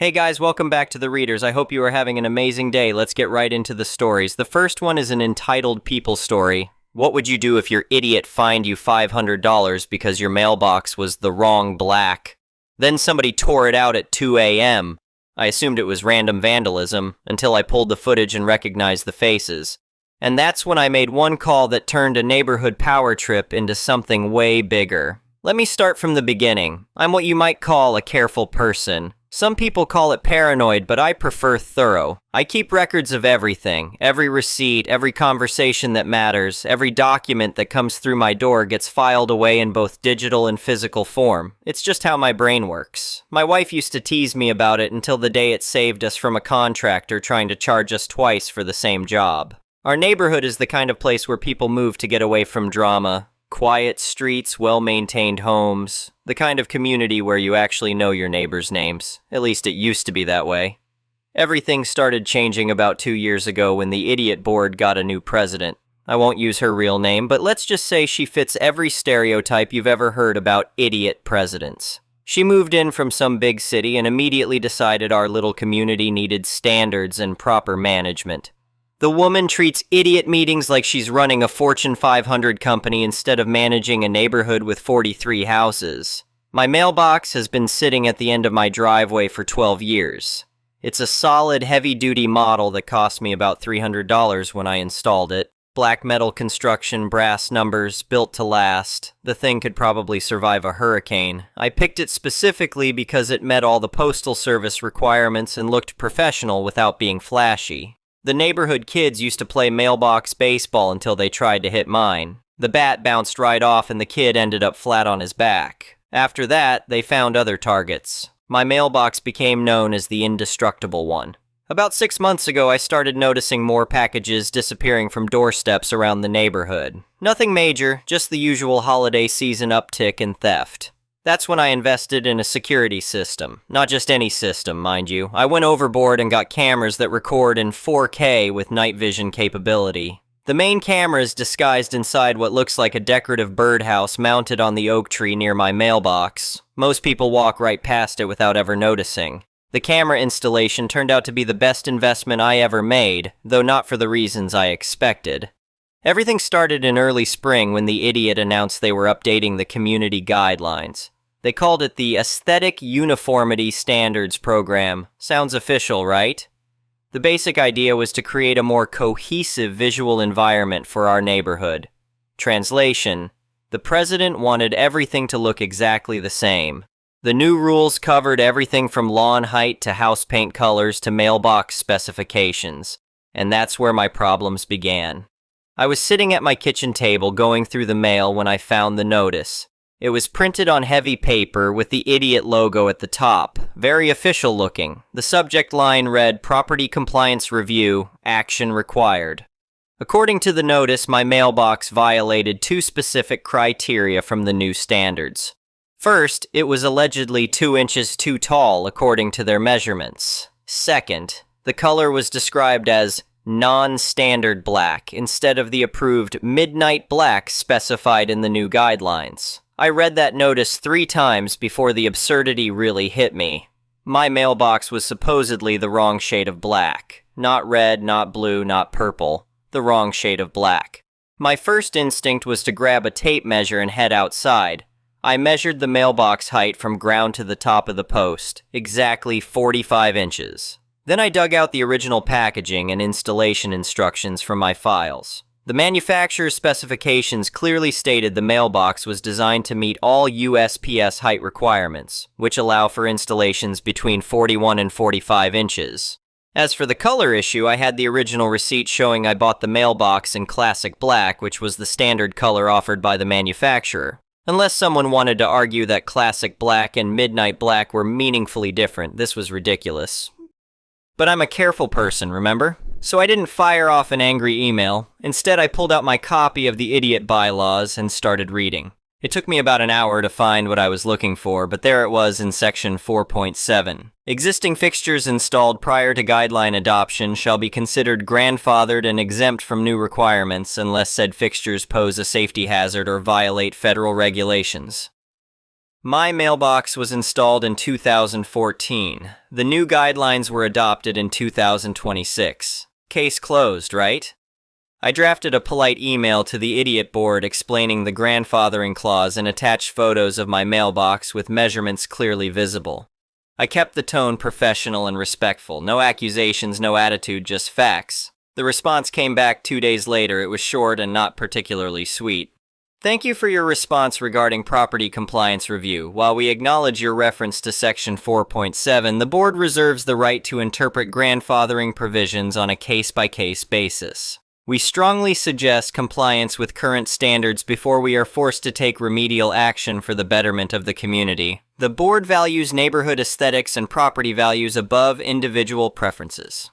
Hey guys, welcome back to The Readers. I hope you are having an amazing day. Let's get right into the stories. The first one is an entitled people story. What would you do if your idiot fined you $500 because your mailbox was the wrong black? Then somebody tore it out at 2 a.m. I assumed it was random vandalism until I pulled the footage and recognized the faces. And that's when I made one call that turned a neighborhood power trip into something way bigger. Let me start from the beginning. I'm what you might call a careful person. Some people call it paranoid, but I prefer thorough. I keep records of everything. Every receipt, every conversation that matters, every document that comes through my door gets filed away in both digital and physical form. It's just how my brain works. My wife used to tease me about it until the day it saved us from a contractor trying to charge us twice for the same job. Our neighborhood is the kind of place where people move to get away from drama. Quiet streets, well-maintained homes, the kind of community where you actually know your neighbors' names. At least it used to be that way. Everything started changing about 2 years ago when the idiot board got a new president. I won't use her real name, but let's just say she fits every stereotype you've ever heard about idiot presidents. She moved in from some big city and immediately decided our little community needed standards and proper management. The woman treats idiot meetings like she's running a Fortune 500 company instead of managing a neighborhood with 43 houses. My mailbox has been sitting at the end of my driveway for 12 years. It's a solid, heavy-duty model that cost me about $300 when I installed it. Black metal construction, brass numbers, built to last. The thing could probably survive a hurricane. I picked it specifically because it met all the postal service requirements and looked professional without being flashy. The neighborhood kids used to play mailbox baseball until they tried to hit mine. The bat bounced right off and the kid ended up flat on his back. After that, they found other targets. My mailbox became known as the indestructible one. About 6 months ago, I started noticing more packages disappearing from doorsteps around the neighborhood. Nothing major, just the usual holiday season uptick in theft. That's when I invested in a security system. Not just any system, mind you. I went overboard and got cameras that record in 4K with night vision capability. The main camera is disguised inside what looks like a decorative birdhouse mounted on the oak tree near my mailbox. Most people walk right past it without ever noticing. The camera installation turned out to be the best investment I ever made, though not for the reasons I expected. Everything started in early spring when the idiot announced they were updating the community guidelines. They called it the Aesthetic Uniformity Standards Program. Sounds official, right? The basic idea was to create a more cohesive visual environment for our neighborhood. Translation: the president wanted everything to look exactly the same. The new rules covered everything from lawn height to house paint colors to mailbox specifications. And that's where my problems began. I was sitting at my kitchen table going through the mail when I found the notice. It was printed on heavy paper with the idiot logo at the top, very official looking. The subject line read, "Property Compliance Review, Action Required." According to the notice, my mailbox violated 2 specific criteria from the new standards. First, it was allegedly 2 inches too tall according to their measurements. Second, the color was described as non-standard black instead of the approved midnight black specified in the new guidelines. I read that notice 3 times before the absurdity really hit me. My mailbox was supposedly the wrong shade of black. Not red, not blue, not purple. The wrong shade of black. My first instinct was to grab a tape measure and head outside. I measured the mailbox height from ground to the top of the post, exactly 45 inches. Then I dug out the original packaging and installation instructions from my files. The manufacturer's specifications clearly stated the mailbox was designed to meet all USPS height requirements, which allow for installations between 41 and 45 inches. As for the color issue, I had the original receipt showing I bought the mailbox in classic black, which was the standard color offered by the manufacturer. Unless someone wanted to argue that classic black and midnight black were meaningfully different, this was ridiculous. But I'm a careful person, remember? So I didn't fire off an angry email. Instead, I pulled out my copy of the idiot bylaws and started reading. It took me about an hour to find what I was looking for, but there it was in section 4.7. Existing fixtures installed prior to guideline adoption shall be considered grandfathered and exempt from new requirements unless said fixtures pose a safety hazard or violate federal regulations. My mailbox was installed in 2014. The new guidelines were adopted in 2026. Case closed, right? I drafted a polite email to the idiot board explaining the grandfathering clause and attached photos of my mailbox with measurements clearly visible. I kept the tone professional and respectful. No accusations, no attitude, just facts. The response came back 2 days later. It was short and not particularly sweet. Thank you for your response regarding property compliance review. While we acknowledge your reference to Section 4.7, the board reserves the right to interpret grandfathering provisions on a case-by-case basis. We strongly suggest compliance with current standards before we are forced to take remedial action for the betterment of the community. The board values neighborhood aesthetics and property values above individual preferences.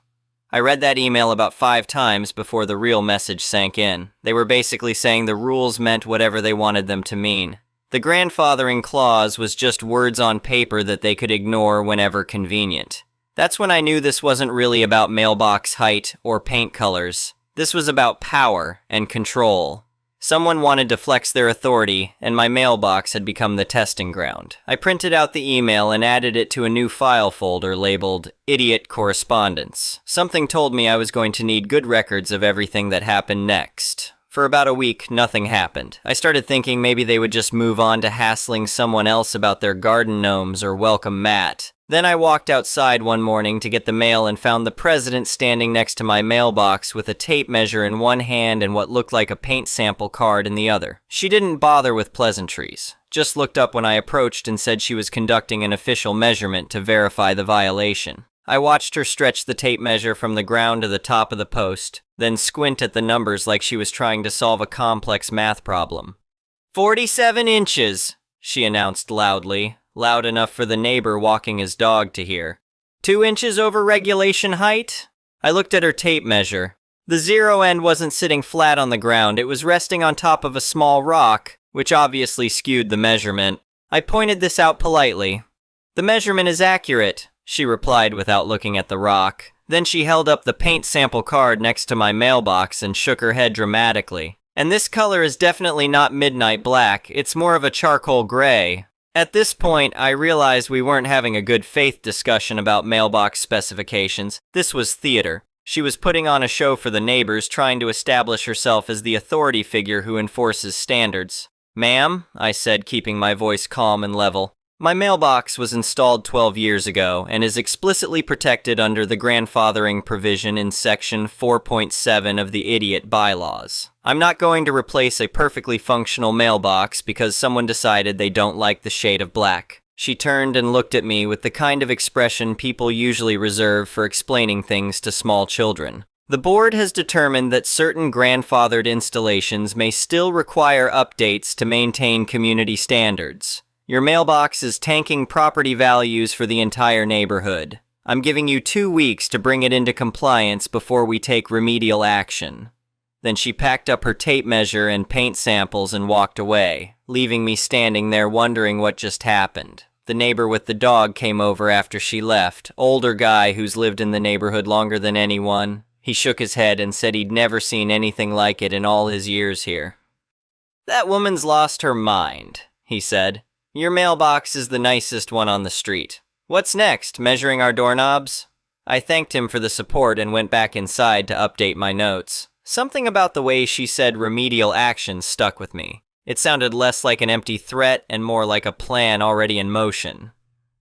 I read that email about 5 times before the real message sank in. They were basically saying the rules meant whatever they wanted them to mean. The grandfathering clause was just words on paper that they could ignore whenever convenient. That's when I knew this wasn't really about mailbox height or paint colors. This was about power and control. Someone wanted to flex their authority, and my mailbox had become the testing ground. I printed out the email and added it to a new file folder labeled Idiot Correspondence. Something told me I was going to need good records of everything that happened next. For about a week, nothing happened. I started thinking maybe they would just move on to hassling someone else about their garden gnomes or welcome mat. Then I walked outside one morning to get the mail and found the president standing next to my mailbox with a tape measure in one hand and what looked like a paint sample card in the other. She didn't bother with pleasantries, just looked up when I approached and said she was conducting an official measurement to verify the violation. I watched her stretch the tape measure from the ground to the top of the post, then squint at the numbers like she was trying to solve a complex math problem. 47 inches, she announced loudly. Loud enough for the neighbor walking his dog to hear. 2 inches over regulation height? I looked at her tape measure. The zero end wasn't sitting flat on the ground. It was resting on top of a small rock, which obviously skewed the measurement. I pointed this out politely. The measurement is accurate, she replied without looking at the rock. Then she held up the paint sample card next to my mailbox and shook her head dramatically. And this color is definitely not midnight black. It's more of a charcoal gray. At this point, I realized we weren't having a good faith discussion about mailbox specifications. This was theater. She was putting on a show for the neighbors, trying to establish herself as the authority figure who enforces standards. "Ma'am," I said, keeping my voice calm and level. My mailbox was installed 12 years ago and is explicitly protected under the grandfathering provision in Section 4.7 of the Idiot Bylaws. I'm not going to replace a perfectly functional mailbox because someone decided they don't like the shade of black. She turned and looked at me with the kind of expression people usually reserve for explaining things to small children. The board has determined that certain grandfathered installations may still require updates to maintain community standards. Your mailbox is tanking property values for the entire neighborhood. I'm giving you 2 weeks to bring it into compliance before we take remedial action. Then she packed up her tape measure and paint samples and walked away, leaving me standing there wondering what just happened. The neighbor with the dog came over after she left, older guy who's lived in the neighborhood longer than anyone. He shook his head and said he'd never seen anything like it in all his years here. "That woman's lost her mind," he said. "Your mailbox is the nicest one on the street. What's next, measuring our doorknobs?" I thanked him for the support and went back inside to update my notes. Something about the way she said remedial action stuck with me. It sounded less like an empty threat and more like a plan already in motion.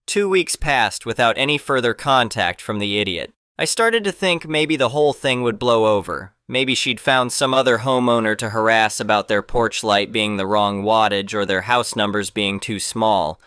2 weeks passed without any further contact from the idiot. I started to think maybe the whole thing would blow over. Maybe she'd found some other homeowner to harass about their porch light being the wrong wattage or their house numbers being too small.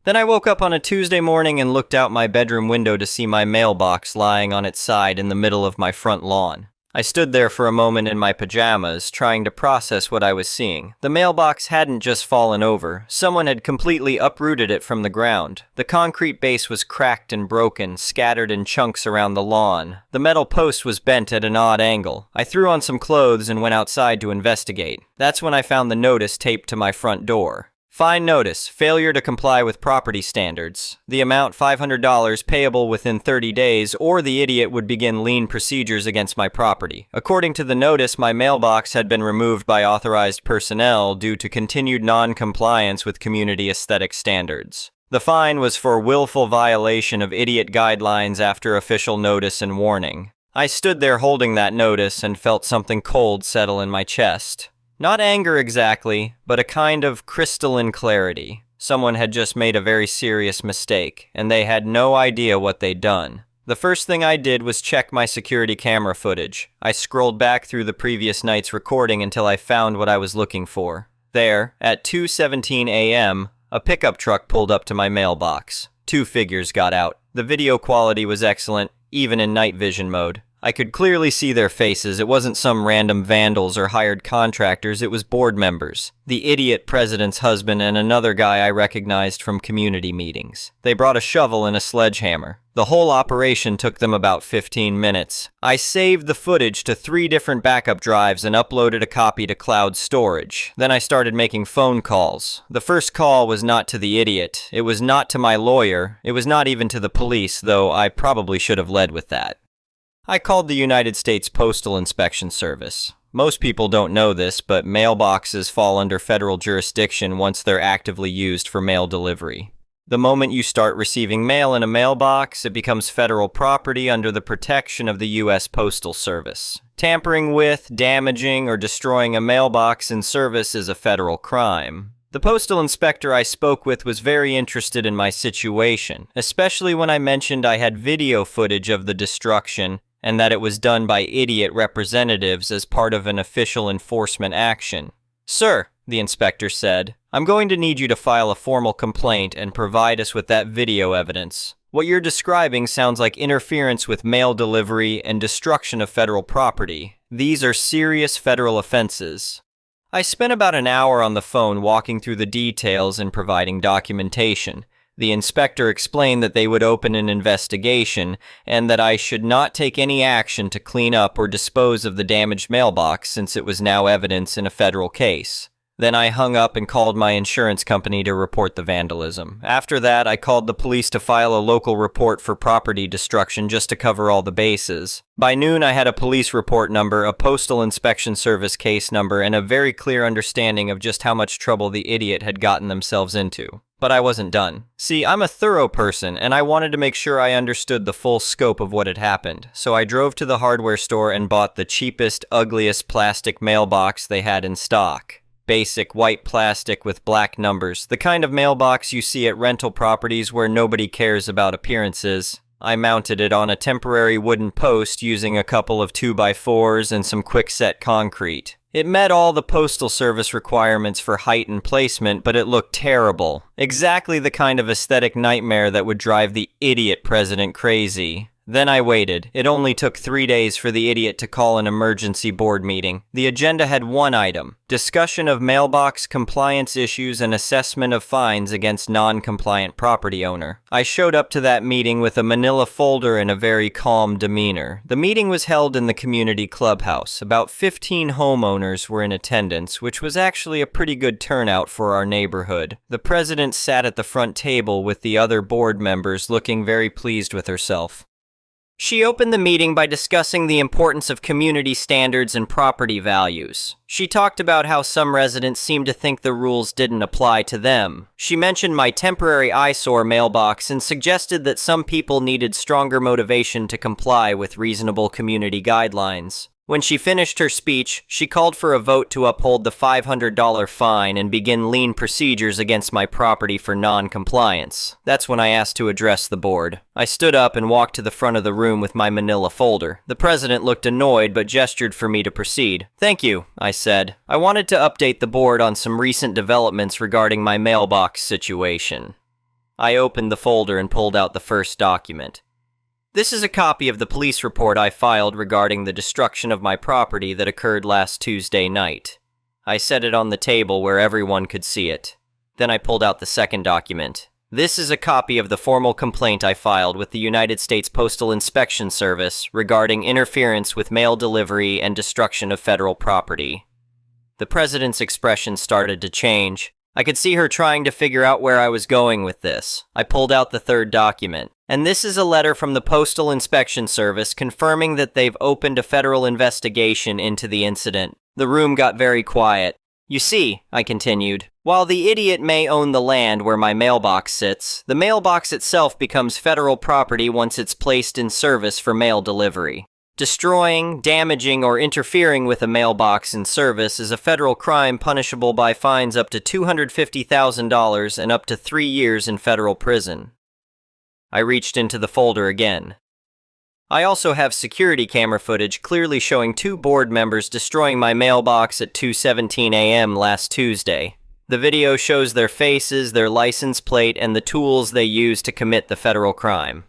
Then I woke up on a Tuesday morning and looked out my bedroom window to see my mailbox lying on its side in the middle of my front lawn. I stood there for a moment in my pajamas, trying to process what I was seeing. The mailbox hadn't just fallen over. Someone had completely uprooted it from the ground. The concrete base was cracked and broken, scattered in chunks around the lawn. The metal post was bent at an odd angle. I threw on some clothes and went outside to investigate. That's when I found the notice taped to my front door. Fine notice, failure to comply with property standards. The amount $500 payable within 30 days, or the idiot would begin lien procedures against my property. According to the notice, my mailbox had been removed by authorized personnel due to continued non-compliance with community aesthetic standards. The fine was for willful violation of idiot guidelines after official notice and warning. I stood there holding that notice and felt something cold settle in my chest. Not anger exactly, but a kind of crystalline clarity. Someone had just made a very serious mistake, and they had no idea what they'd done. The first thing I did was check my security camera footage. I scrolled back through the previous night's recording until I found what I was looking for. There, at 2:17 a.m., a pickup truck pulled up to my mailbox. 2 figures got out. The video quality was excellent, even in night vision mode. I could clearly see their faces. It wasn't some random vandals or hired contractors, it was board members. The idiot president's husband and another guy I recognized from community meetings. They brought a shovel and a sledgehammer. The whole operation took them about 15 minutes. I saved the footage to 3 different backup drives and uploaded a copy to cloud storage. Then I started making phone calls. The first call was not to the idiot. It was not to my lawyer. It was not even to the police, though I probably should have led with that. I called the United States Postal Inspection Service. Most people don't know this, but mailboxes fall under federal jurisdiction once they're actively used for mail delivery. The moment you start receiving mail in a mailbox, it becomes federal property under the protection of the U.S. Postal Service. Tampering with, damaging, or destroying a mailbox in service is a federal crime. The postal inspector I spoke with was very interested in my situation, especially when I mentioned I had video footage of the destruction and that it was done by idiot representatives as part of an official enforcement action. "Sir," the inspector said, "I'm going to need you to file a formal complaint and provide us with that video evidence. What you're describing sounds like interference with mail delivery and destruction of federal property. These are serious federal offenses." I spent about an hour on the phone walking through the details and providing documentation. The inspector explained that they would open an investigation and that I should not take any action to clean up or dispose of the damaged mailbox since it was now evidence in a federal case. Then I hung up and called my insurance company to report the vandalism. After that, I called the police to file a local report for property destruction just to cover all the bases. By noon, I had a police report number, a postal inspection service case number, and a very clear understanding of just how much trouble the idiot had gotten themselves into. But I wasn't done. See, I'm a thorough person, and I wanted to make sure I understood the full scope of what had happened. So I drove to the hardware store and bought the cheapest, ugliest plastic mailbox they had in stock. Basic white plastic with black numbers, the kind of mailbox you see at rental properties where nobody cares about appearances. I mounted it on a temporary wooden post using a couple of 2x4s and some quick-set concrete. It met all the Postal Service requirements for height and placement, but it looked terrible. Exactly the kind of aesthetic nightmare that would drive the idiot president crazy. Then I waited. It only took 3 days for the idiot to call an emergency board meeting. The agenda had one item: discussion of mailbox compliance issues and assessment of fines against non-compliant property owner. I showed up to that meeting with a manila folder and a very calm demeanor. The meeting was held in the community clubhouse. About 15 homeowners were in attendance, which was actually a pretty good turnout for our neighborhood. The president sat at the front table with the other board members, looking very pleased with herself. She opened the meeting by discussing the importance of community standards and property values. She talked about how some residents seemed to think the rules didn't apply to them. She mentioned my temporary eyesore mailbox and suggested that some people needed stronger motivation to comply with reasonable community guidelines. When she finished her speech, she called for a vote to uphold the $500 fine and begin lien procedures against my property for non-compliance. That's when I asked to address the board. I stood up and walked to the front of the room with my manila folder. The president looked annoyed but gestured for me to proceed. "Thank you," I said. I wanted to update the board on some recent developments regarding my mailbox situation. I opened the folder and pulled out the first document. This is a copy of the police report I filed regarding the destruction of my property that occurred last Tuesday night. I set it on the table where everyone could see it. Then I pulled out the second document. This is a copy of the formal complaint I filed with the United States Postal Inspection Service regarding interference with mail delivery and destruction of federal property. The president's expression started to change. I could see her trying to figure out where I was going with this. I pulled out the third document. And this is a letter from the Postal Inspection Service confirming that they've opened a federal investigation into the incident. The room got very quiet. You see, I continued, while the idiot may own the land where my mailbox sits, the mailbox itself becomes federal property once it's placed in service for mail delivery. Destroying, damaging, or interfering with a mailbox in service is a federal crime punishable by fines up to $250,000 and up to 3 years in federal prison. I reached into the folder again. I also have security camera footage clearly showing 2 board members destroying my mailbox at 2:17 a.m. last Tuesday. The video shows their faces, their license plate, and the tools they used to commit the federal crime.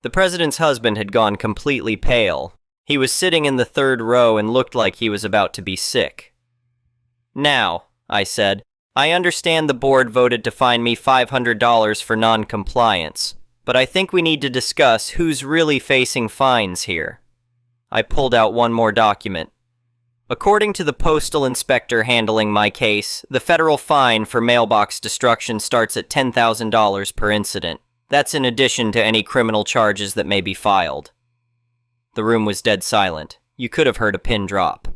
The president's husband had gone completely pale. He was sitting in the 3rd row and looked like he was about to be sick. Now, I said, I understand the board voted to fine me $500 for non-compliance. But I think we need to discuss who's really facing fines here. I pulled out one more document. According to the postal inspector handling my case, the federal fine for mailbox destruction starts at $10,000 per incident. That's in addition to any criminal charges that may be filed. The room was dead silent. You could have heard a pin drop.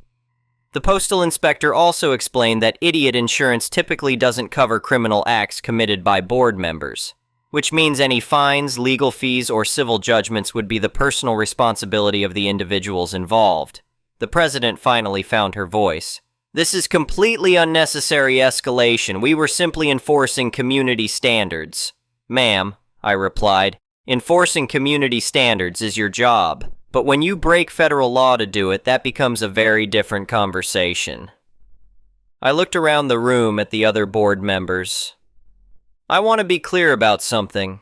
The postal inspector also explained that idiot insurance typically doesn't cover criminal acts committed by board members, which means any fines, legal fees, or civil judgments would be the personal responsibility of the individuals involved. The president finally found her voice. This is completely unnecessary escalation. We were simply enforcing community standards. Ma'am, I replied, enforcing community standards is your job. But when you break federal law to do it, that becomes a very different conversation. I looked around the room at the other board members. I want to be clear about something.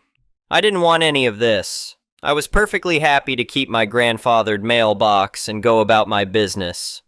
I didn't want any of this. I was perfectly happy to keep my grandfathered mailbox and go about my business.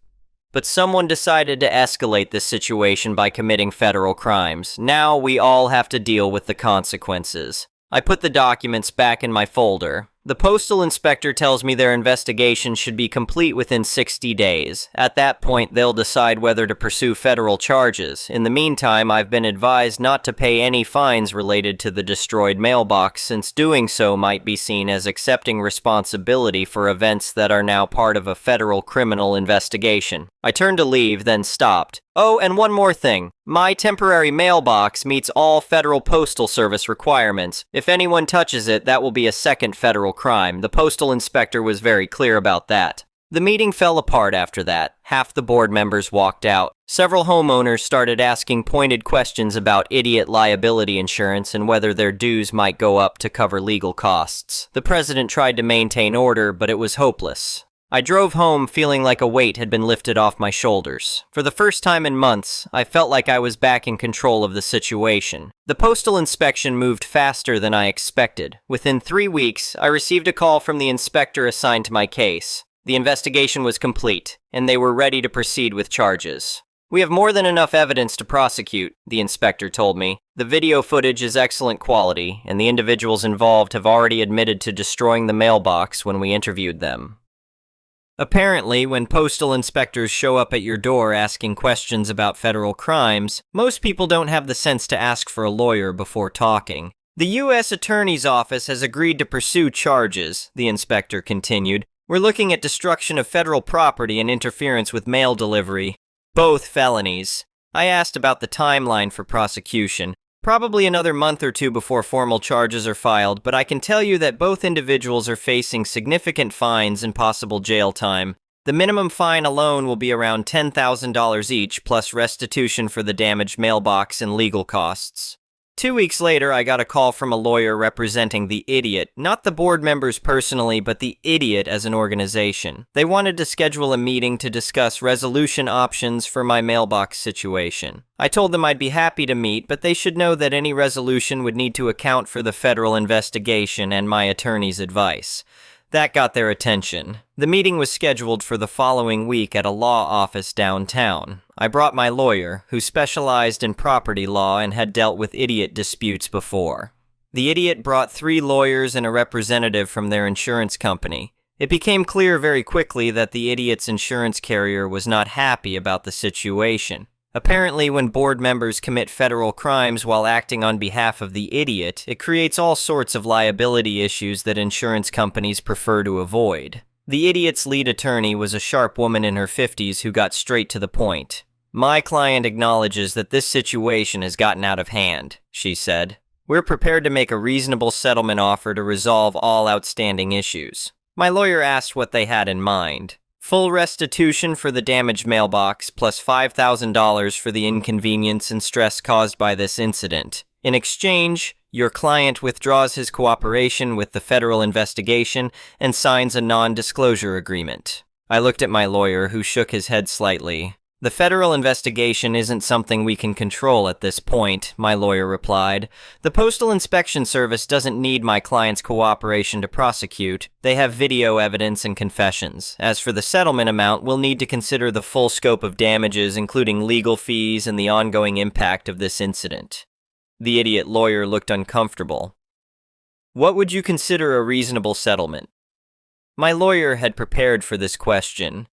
But someone decided to escalate this situation by committing federal crimes. Now we all have to deal with the consequences. I put the documents back in my folder. The postal inspector tells me their investigation should be complete within 60 days. At that point, they'll decide whether to pursue federal charges. In the meantime, I've been advised not to pay any fines related to the destroyed mailbox, since doing so might be seen as accepting responsibility for events that are now part of a federal criminal investigation. I turned to leave, then stopped. Oh, and one more thing. My temporary mailbox meets all federal postal service requirements. If anyone touches it, that will be a second federal crime. The postal inspector was very clear about that. The meeting fell apart after that. Half the board members walked out. Several homeowners started asking pointed questions about idiot liability insurance and whether their dues might go up to cover legal costs. The president tried to maintain order, but it was hopeless. I drove home feeling like a weight had been lifted off my shoulders. For the first time in months, I felt like I was back in control of the situation. The postal inspection moved faster than I expected. Within 3 weeks, I received a call from the inspector assigned to my case. The investigation was complete, and they were ready to proceed with charges. We have more than enough evidence to prosecute, the inspector told me. The video footage is excellent quality, and the individuals involved have already admitted to destroying the mailbox when we interviewed them. Apparently, when postal inspectors show up at your door asking questions about federal crimes, most people don't have the sense to ask for a lawyer before talking. The U.S. Attorney's Office has agreed to pursue charges, the inspector continued. We're looking at destruction of federal property and interference with mail delivery, both felonies. I asked about the timeline for prosecution. Probably another month or 2 before formal charges are filed, but I can tell you that both individuals are facing significant fines and possible jail time. The minimum fine alone will be around $10,000 each, plus restitution for the damaged mailbox and legal costs. 2 weeks later, I got a call from a lawyer representing the idiot, not the board members personally, but the idiot as an organization. They wanted to schedule a meeting to discuss resolution options for my mailbox situation. I told them I'd be happy to meet, but they should know that any resolution would need to account for the federal investigation and my attorney's advice. That got their attention. The meeting was scheduled for the following week at a law office downtown. I brought my lawyer, who specialized in property law and had dealt with idiot disputes before. The idiot brought 3 lawyers and a representative from their insurance company. It became clear very quickly that the idiot's insurance carrier was not happy about the situation. Apparently, when board members commit federal crimes while acting on behalf of the idiot, it creates all sorts of liability issues that insurance companies prefer to avoid. The idiot's lead attorney was a sharp woman in her 50s who got straight to the point. "My client acknowledges that this situation has gotten out of hand," she said. "We're prepared to make a reasonable settlement offer to resolve all outstanding issues." My lawyer asked what they had in mind. Full restitution for the damaged mailbox, plus $5,000 for the inconvenience and stress caused by this incident. In exchange, your client withdraws his cooperation with the federal investigation and signs a non-disclosure agreement. I looked at my lawyer, who shook his head slightly. "The federal investigation isn't something we can control at this point," my lawyer replied. "The Postal Inspection Service doesn't need my client's cooperation to prosecute. They have video evidence and confessions. As for the settlement amount, we'll need to consider the full scope of damages, including legal fees and the ongoing impact of this incident." The idiot lawyer looked uncomfortable. "What would you consider a reasonable settlement?" My lawyer had prepared for this question.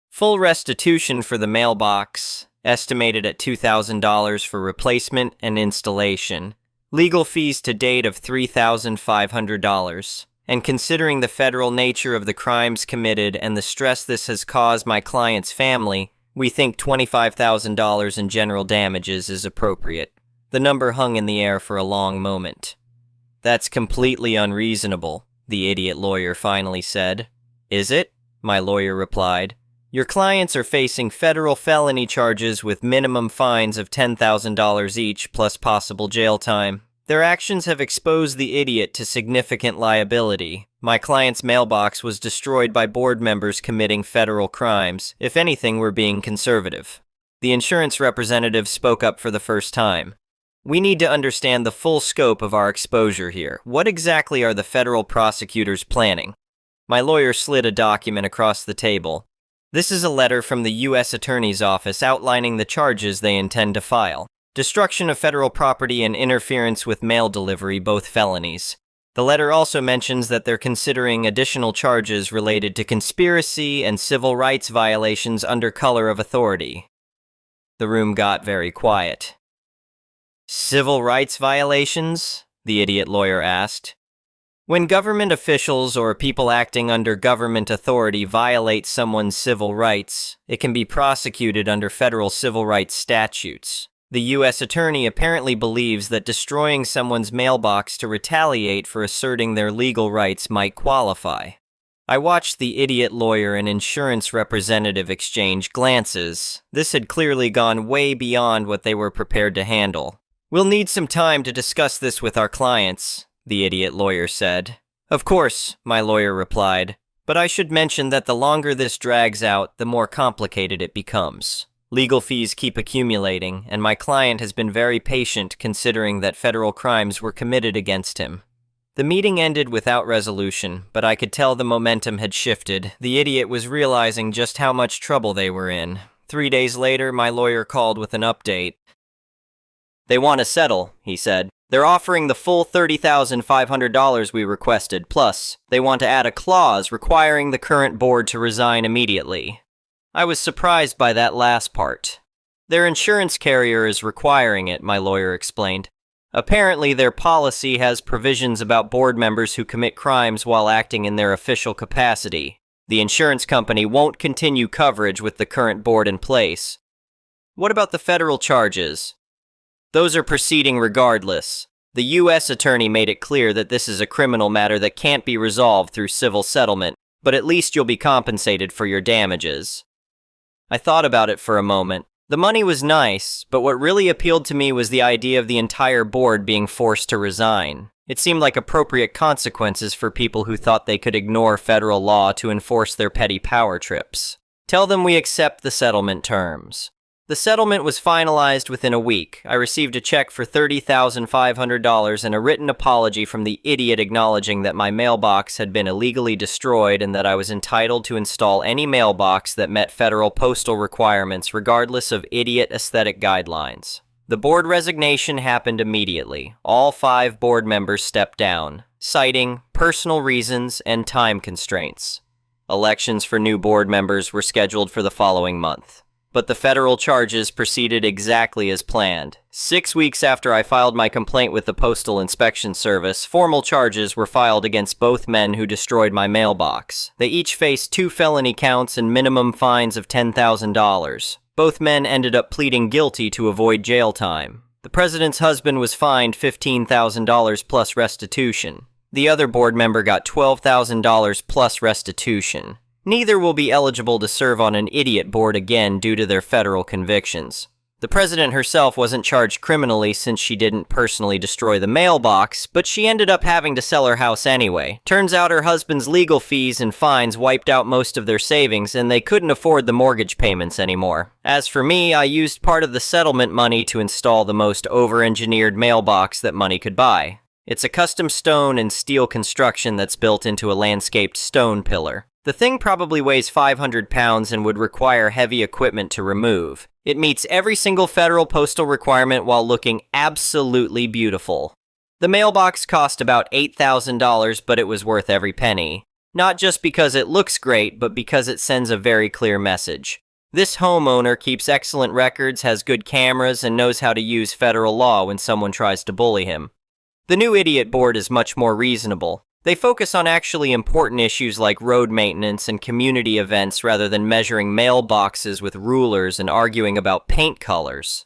Full restitution for the mailbox, estimated at $2,000 for replacement and installation. Legal fees to date of $3,500. And considering the federal nature of the crimes committed and the stress this has caused my client's family, we think $25,000 in general damages is appropriate. The number hung in the air for a long moment. "That's completely unreasonable," the idiot lawyer finally said. "Is it?" my lawyer replied. "Your clients are facing federal felony charges with minimum fines of $10,000 each plus possible jail time. Their actions have exposed the idiot to significant liability. My client's mailbox was destroyed by board members committing federal crimes. If anything, we're being conservative." The insurance representative spoke up for the first time. "We need to understand the full scope of our exposure here. What exactly are the federal prosecutors planning?" My lawyer slid a document across the table. "This is a letter from the U.S. Attorney's Office outlining the charges they intend to file. Destruction of federal property and interference with mail delivery, both felonies. The letter also mentions that they're considering additional charges related to conspiracy and civil rights violations under color of authority." The room got very quiet. "Civil rights violations?" the idiot lawyer asked. "When government officials or people acting under government authority violate someone's civil rights, it can be prosecuted under federal civil rights statutes. The U.S. Attorney apparently believes that destroying someone's mailbox to retaliate for asserting their legal rights might qualify." I watched the idiot lawyer and insurance representative exchange glances. This had clearly gone way beyond what they were prepared to handle. "We'll need some time to discuss this with our clients," the idiot lawyer said. "Of course," my lawyer replied, "but I should mention that the longer this drags out, the more complicated it becomes. Legal fees keep accumulating, and my client has been very patient considering that federal crimes were committed against him." The meeting ended without resolution, but I could tell the momentum had shifted. The idiot was realizing just how much trouble they were in. 3 days later, my lawyer called with an update. "They want to settle," he said. "They're offering the full $30,500 we requested, plus they want to add a clause requiring the current board to resign immediately." I was surprised by that last part. "Their insurance carrier is requiring it," my lawyer explained. "Apparently their policy has provisions about board members who commit crimes while acting in their official capacity. The insurance company won't continue coverage with the current board in place." "What about the federal charges?" "Those are proceeding regardless. The U.S. Attorney made it clear that this is a criminal matter that can't be resolved through civil settlement, but at least you'll be compensated for your damages." I thought about it for a moment. The money was nice, but what really appealed to me was the idea of the entire board being forced to resign. It seemed like appropriate consequences for people who thought they could ignore federal law to enforce their petty power trips. "Tell them we accept the settlement terms." The settlement was finalized within a week. I received a check for $30,500 and a written apology from the idiot acknowledging that my mailbox had been illegally destroyed and that I was entitled to install any mailbox that met federal postal requirements regardless of idiot aesthetic guidelines. The board resignation happened immediately. All 5 board members stepped down, citing personal reasons and time constraints. Elections for new board members were scheduled for the following month. But the federal charges proceeded exactly as planned. 6 weeks after I filed my complaint with the Postal Inspection Service, formal charges were filed against both men who destroyed my mailbox. They each faced 2 felony counts and minimum fines of $10,000. Both men ended up pleading guilty to avoid jail time. The president's husband was fined $15,000 plus restitution. The other board member got $12,000 plus restitution. Neither will be eligible to serve on an idiot board again due to their federal convictions. The president herself wasn't charged criminally since she didn't personally destroy the mailbox, but she ended up having to sell her house anyway. Turns out her husband's legal fees and fines wiped out most of their savings, and they couldn't afford the mortgage payments anymore. As for me, I used part of the settlement money to install the most over-engineered mailbox that money could buy. It's a custom stone and steel construction that's built into a landscaped stone pillar. The thing probably weighs 500 pounds and would require heavy equipment to remove. It meets every single federal postal requirement while looking absolutely beautiful. The mailbox cost about $8,000, but it was worth every penny. Not just because it looks great, but because it sends a very clear message. This homeowner keeps excellent records, has good cameras, and knows how to use federal law when someone tries to bully him. The new idiot board is much more reasonable. They focus on actually important issues like road maintenance and community events rather than measuring mailboxes with rulers and arguing about paint colors.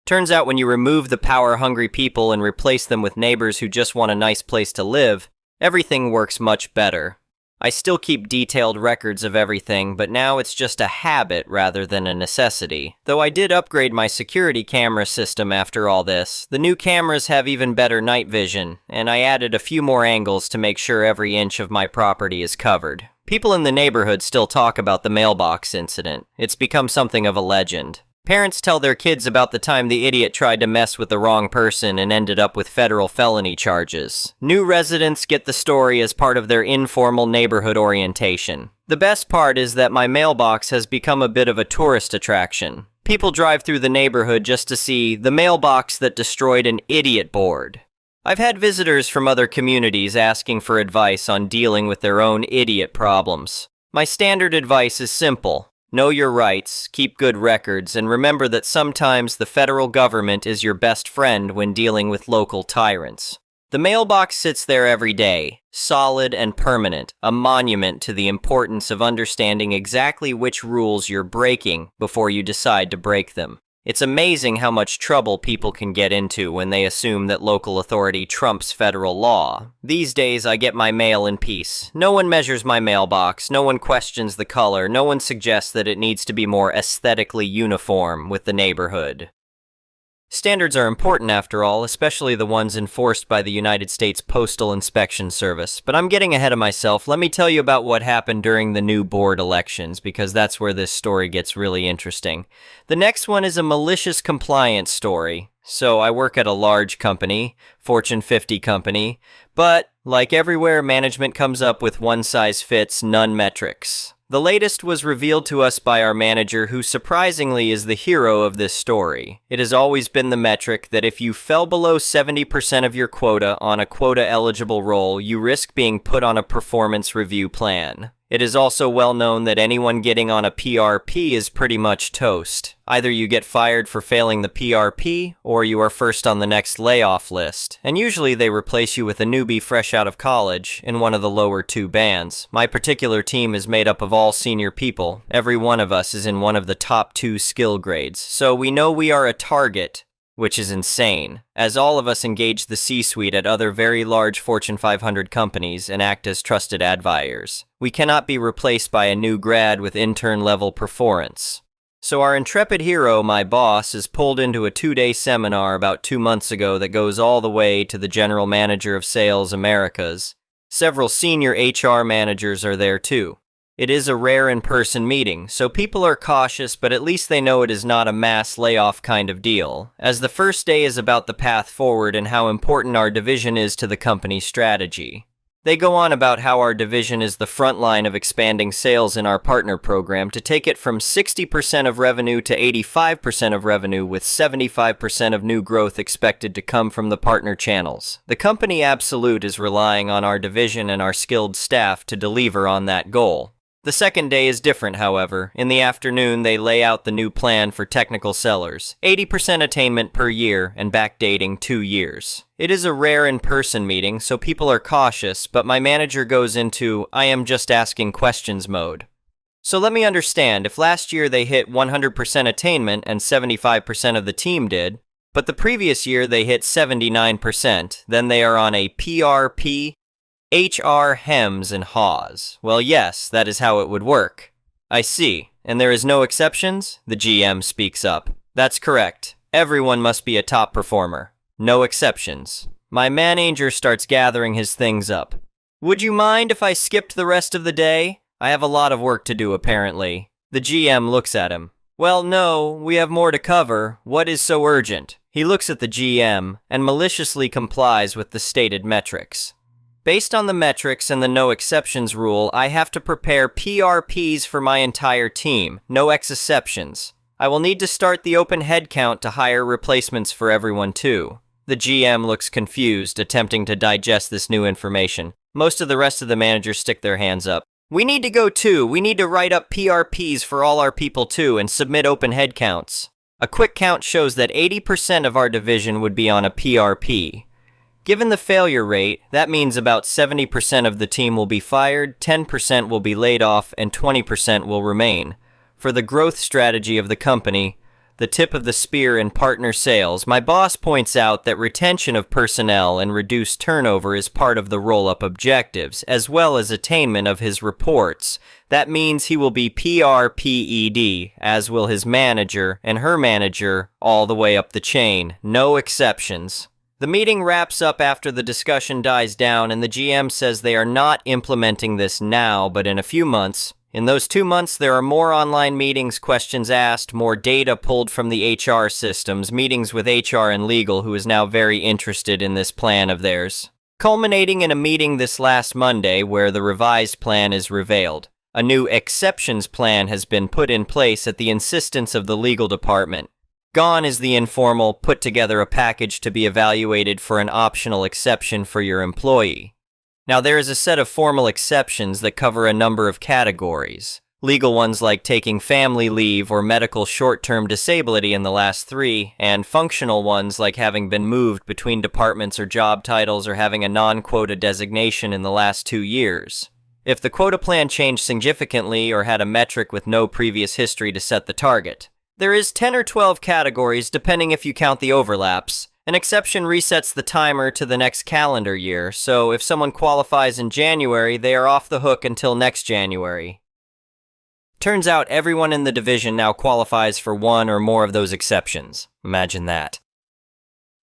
Turns out when you remove the power-hungry people and replace them with neighbors who just want a nice place to live, everything works much better. I still keep detailed records of everything, but now it's just a habit rather than a necessity. Though I did upgrade my security camera system after all this. The new cameras have even better night vision, and I added a few more angles to make sure every inch of my property is covered. People in the neighborhood still talk about the mailbox incident. It's become something of a legend. Parents tell their kids about the time the idiot tried to mess with the wrong person and ended up with federal felony charges. New residents get the story as part of their informal neighborhood orientation. The best part is that my mailbox has become a bit of a tourist attraction. People drive through the neighborhood just to see the mailbox that destroyed an idiot board. I've had visitors from other communities asking for advice on dealing with their own idiot problems. My standard advice is simple. Know your rights, keep good records, and remember that sometimes the federal government is your best friend when dealing with local tyrants. The mailbox sits there every day, solid and permanent, a monument to the importance of understanding exactly which rules you're breaking before you decide to break them. It's amazing how much trouble people can get into when they assume that local authority trumps federal law. These days, I get my mail in peace. No one measures my mailbox, no one questions the color, no one suggests that it needs to be more aesthetically uniform with the neighborhood. Standards are important after all, especially the ones enforced by the United States Postal Inspection Service. But I'm getting ahead of myself. Let me tell you about what happened during the new board elections, because that's where this story gets really interesting. The next one is a malicious compliance story. So I work at a large company, Fortune 50 company, but like everywhere, management comes up with one-size-fits-none metrics. The latest was revealed to us by our manager, who surprisingly is the hero of this story. It has always been the metric that if you fell below 70% of your quota on a quota-eligible role, you risk being put on a performance review plan. It is also well known that anyone getting on a PRP is pretty much toast. Either you get fired for failing the PRP, or you are first on the next layoff list. And usually they replace you with a newbie fresh out of college in one of the lower 2 bands. My particular team is made up of all senior people. Every one of us is in one of the top 2 skill grades. So we know we are a target, which is insane, as all of us engage the C-suite at other very large Fortune 500 companies and act as trusted advisors. We cannot be replaced by a new grad with intern-level performance. So our intrepid hero, my boss, is pulled into a 2-day seminar about 2 months ago that goes all the way to the General Manager of Sales Americas. Several senior HR managers are there too. It is a rare in-person meeting, so people are cautious, but at least they know it is not a mass layoff kind of deal, as the first day is about the path forward and how important our division is to the company's strategy. They go on about how our division is the front line of expanding sales in our partner program to take it from 60% of revenue to 85% of revenue, with 75% of new growth expected to come from the partner channels. The company absolute is relying on our division and our skilled staff to deliver on that goal. The second day is different, however. In the afternoon, they lay out the new plan for technical sellers. 80% attainment per year and backdating 2 years. It is a rare in-person meeting, so people are cautious, but my manager goes into I am just asking questions mode. So let me understand, if last year they hit 100% attainment and 75% of the team did, but the previous year they hit 79%, then they are on a PRP, HR, hems, and haws. Well, yes, that is how it would work. I see. And there is no exceptions? The GM speaks up. That's correct. Everyone must be a top performer. No exceptions. My manager starts gathering his things up. Would you mind if I skipped the rest of the day? I have a lot of work to do, apparently. The GM looks at him. Well, no, we have more to cover. What is so urgent? He looks at the GM and maliciously complies with the stated metrics. Based on the metrics and the no exceptions rule, I have to prepare PRPs for my entire team, no exceptions. I will need to start the open head count to hire replacements for everyone too. The GM looks confused, attempting to digest this new information. Most of the rest of the managers stick their hands up. We need to go too. We need to write up PRPs for all our people too and submit open head counts. A quick count shows that 80% of our division would be on a PRP. Given the failure rate, that means about 70% of the team will be fired, 10% will be laid off, and 20% will remain. For the growth strategy of the company, the tip of the spear in partner sales, my boss points out that retention of personnel and reduced turnover is part of the roll-up objectives, as well as attainment of his reports. That means he will be PRPED, as will his manager and her manager, all the way up the chain. No exceptions. The meeting wraps up after the discussion dies down, and the GM says they are not implementing this now, but in a few months. In those 2 months, there are more online meetings, questions asked, more data pulled from the HR systems, meetings with HR and legal, who is now very interested in this plan of theirs, culminating in a meeting this last Monday where the revised plan is revealed. A new exceptions plan has been put in place at the insistence of the legal department. Gone is the informal, put together a package to be evaluated for an optional exception for your employee. Now there is a set of formal exceptions that cover a number of categories. Legal ones like taking family leave or medical short-term disability in the last 3, and functional ones like having been moved between departments or job titles or having a non-quota designation in the last 2 years. If the quota plan changed significantly or had a metric with no previous history to set the target. There is 10 or 12 categories, depending if you count the overlaps. An exception resets the timer to the next calendar year, so if someone qualifies in January, they are off the hook until next January. Turns out everyone in the division now qualifies for one or more of those exceptions. Imagine that.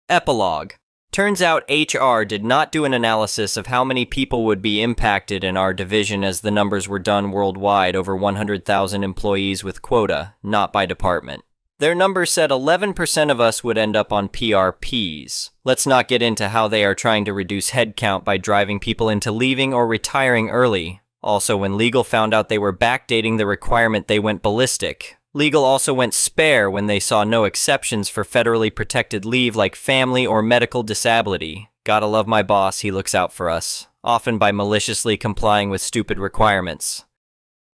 Epilogue. Turns out HR did not do an analysis of how many people would be impacted in our division as the numbers were done worldwide over 100,000 employees with quota, not by department. Their numbers said 11% of us would end up on PRPs. Let's not get into how they are trying to reduce headcount by driving people into leaving or retiring early. Also, when legal found out they were backdating the requirement, they went ballistic. Legal also went spare when they saw no exceptions for federally protected leave like family or medical disability. Gotta love my boss, he looks out for us, often by maliciously complying with stupid requirements.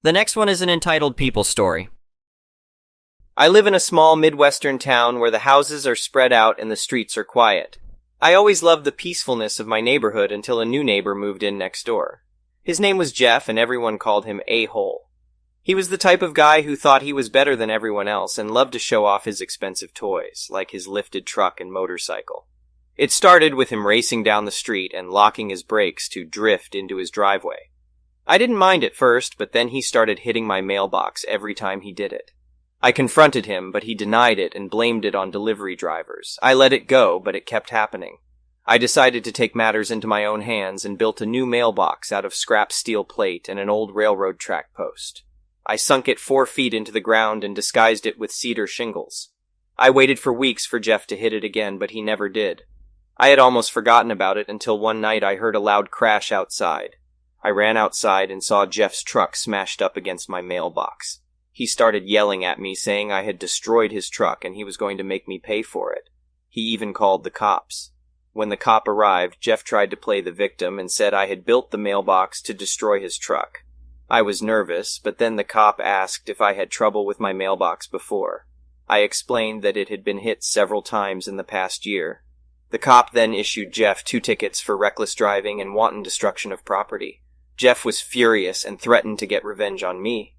The next one is an entitled people story. I live in a small Midwestern town where the houses are spread out and the streets are quiet. I always loved the peacefulness of my neighborhood until a new neighbor moved in next door. His name was Jeff and everyone called him A-hole. He was the type of guy who thought he was better than everyone else and loved to show off his expensive toys, like his lifted truck and motorcycle. It started with him racing down the street and locking his brakes to drift into his driveway. I didn't mind at first, but then he started hitting my mailbox every time he did it. I confronted him, but he denied it and blamed it on delivery drivers. I let it go, but it kept happening. I decided to take matters into my own hands and built a new mailbox out of scrap steel plate and an old railroad track post. I sunk it 4 feet into the ground and disguised it with cedar shingles. I waited for weeks for Jeff to hit it again, but he never did. I had almost forgotten about it until one night I heard a loud crash outside. I ran outside and saw Jeff's truck smashed up against my mailbox. He started yelling at me, saying I had destroyed his truck and he was going to make me pay for it. He even called the cops. When the cop arrived, Jeff tried to play the victim and said I had built the mailbox to destroy his truck. I was nervous, but then the cop asked if I had trouble with my mailbox before. I explained that it had been hit several times in the past year. The cop then issued Jeff 2 tickets for reckless driving and wanton destruction of property. Jeff was furious and threatened to get revenge on me.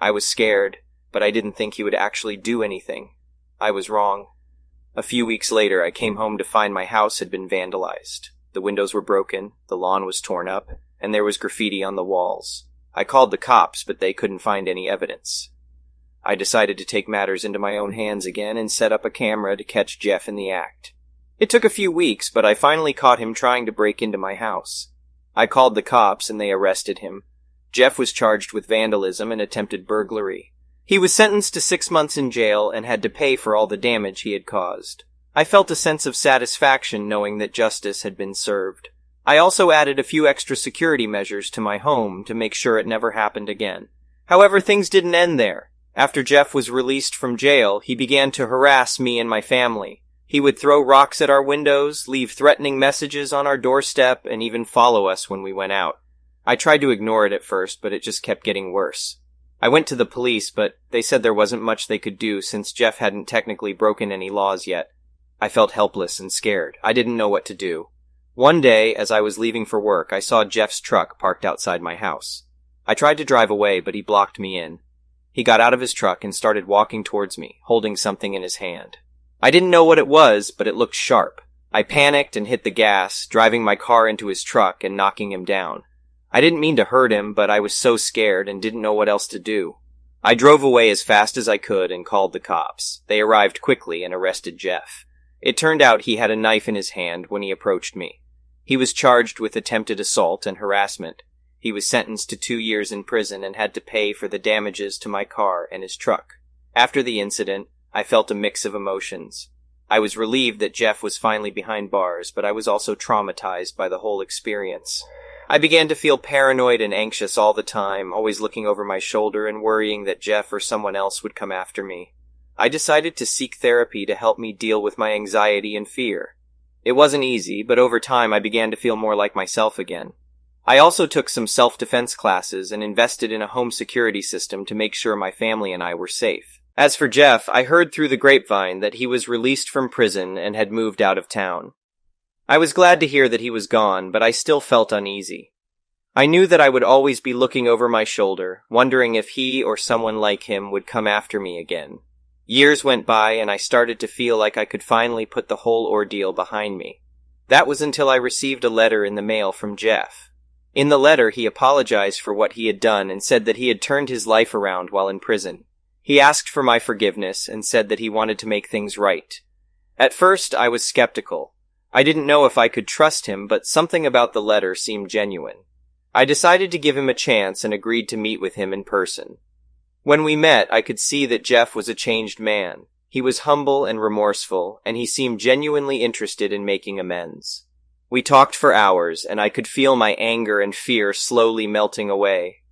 I was scared, but I didn't think he would actually do anything. I was wrong. A few weeks later, I came home to find my house had been vandalized. The windows were broken, the lawn was torn up, and there was graffiti on the walls. I called the cops, but they couldn't find any evidence. I decided to take matters into my own hands again and set up a camera to catch Jeff in the act. It took a few weeks, but I finally caught him trying to break into my house. I called the cops and they arrested him. Jeff was charged with vandalism and attempted burglary. He was sentenced to 6 months in jail and had to pay for all the damage he had caused. I felt a sense of satisfaction knowing that justice had been served. I also added a few extra security measures to my home to make sure it never happened again. However, things didn't end there. After Jeff was released from jail, he began to harass me and my family. He would throw rocks at our windows, leave threatening messages on our doorstep, and even follow us when we went out. I tried to ignore it at first, but it just kept getting worse. I went to the police, but they said there wasn't much they could do since Jeff hadn't technically broken any laws yet. I felt helpless and scared. I didn't know what to do. One day, as I was leaving for work, I saw Jeff's truck parked outside my house. I tried to drive away, but he blocked me in. He got out of his truck and started walking towards me, holding something in his hand. I didn't know what it was, but it looked sharp. I panicked and hit the gas, driving my car into his truck and knocking him down. I didn't mean to hurt him, but I was so scared and didn't know what else to do. I drove away as fast as I could and called the cops. They arrived quickly and arrested Jeff. It turned out he had a knife in his hand when he approached me. He was charged with attempted assault and harassment. He was sentenced to 2 years in prison and had to pay for the damages to my car and his truck. After the incident, I felt a mix of emotions. I was relieved that Jeff was finally behind bars, but I was also traumatized by the whole experience. I began to feel paranoid and anxious all the time, always looking over my shoulder and worrying that Jeff or someone else would come after me. I decided to seek therapy to help me deal with my anxiety and fear. It wasn't easy, but over time I began to feel more like myself again. I also took some self-defense classes and invested in a home security system to make sure my family and I were safe. As for Jeff, I heard through the grapevine that he was released from prison and had moved out of town. I was glad to hear that he was gone, but I still felt uneasy. I knew that I would always be looking over my shoulder, wondering if he or someone like him would come after me again. Years went by and I started to feel like I could finally put the whole ordeal behind me. That was until I received a letter in the mail from Jeff. In the letter, he apologized for what he had done and said that he had turned his life around while in prison. He asked for my forgiveness and said that he wanted to make things right. At first, I was skeptical. I didn't know if I could trust him, but something about the letter seemed genuine. I decided to give him a chance and agreed to meet with him in person. When we met, I could see that Jeff was a changed man. He was humble and remorseful, and he seemed genuinely interested in making amends. We talked for hours, and I could feel my anger and fear slowly melting away.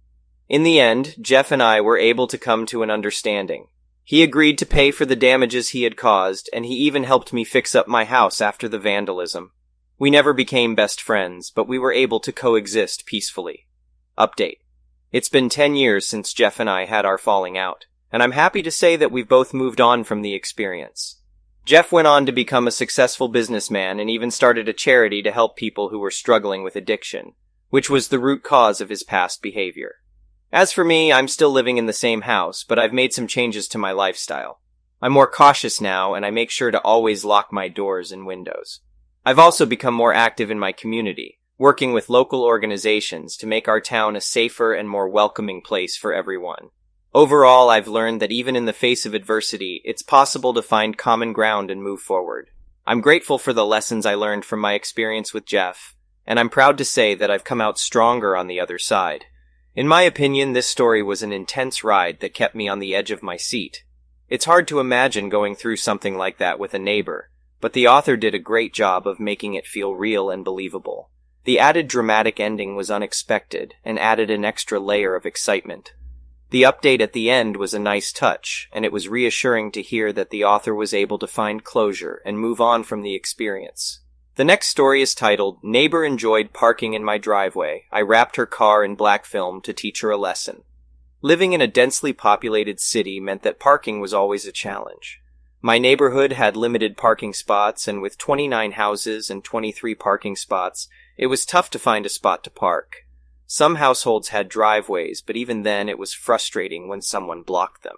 In the end, Jeff and I were able to come to an understanding. He agreed to pay for the damages he had caused, and he even helped me fix up my house after the vandalism. We never became best friends, but we were able to coexist peacefully. Update. It's been 10 years since Jeff and I had our falling out, and I'm happy to say that we've both moved on from the experience. Jeff went on to become a successful businessman and even started a charity to help people who were struggling with addiction, which was the root cause of his past behavior. As for me, I'm still living in the same house, but I've made some changes to my lifestyle. I'm more cautious now, and I make sure to always lock my doors and windows. I've also become more active in my community, working with local organizations to make our town a safer and more welcoming place for everyone. Overall, I've learned that even in the face of adversity, it's possible to find common ground and move forward. I'm grateful for the lessons I learned from my experience with Jeff, and I'm proud to say that I've come out stronger on the other side. In my opinion, this story was an intense ride that kept me on the edge of my seat. It's hard to imagine going through something like that with a neighbor, but the author did a great job of making it feel real and believable. The added dramatic ending was unexpected and added an extra layer of excitement. The update at the end was a nice touch, and it was reassuring to hear that the author was able to find closure and move on from the experience. The next story is titled, Neighbor Enjoyed Parking in My Driveway. I Wrapped Her Car in Black Film to Teach Her a Lesson. Living in a densely populated city meant that parking was always a challenge. My neighborhood had limited parking spots, and with 29 houses and 23 parking spots, it was tough to find a spot to park. Some households had driveways, but even then it was frustrating when someone blocked them.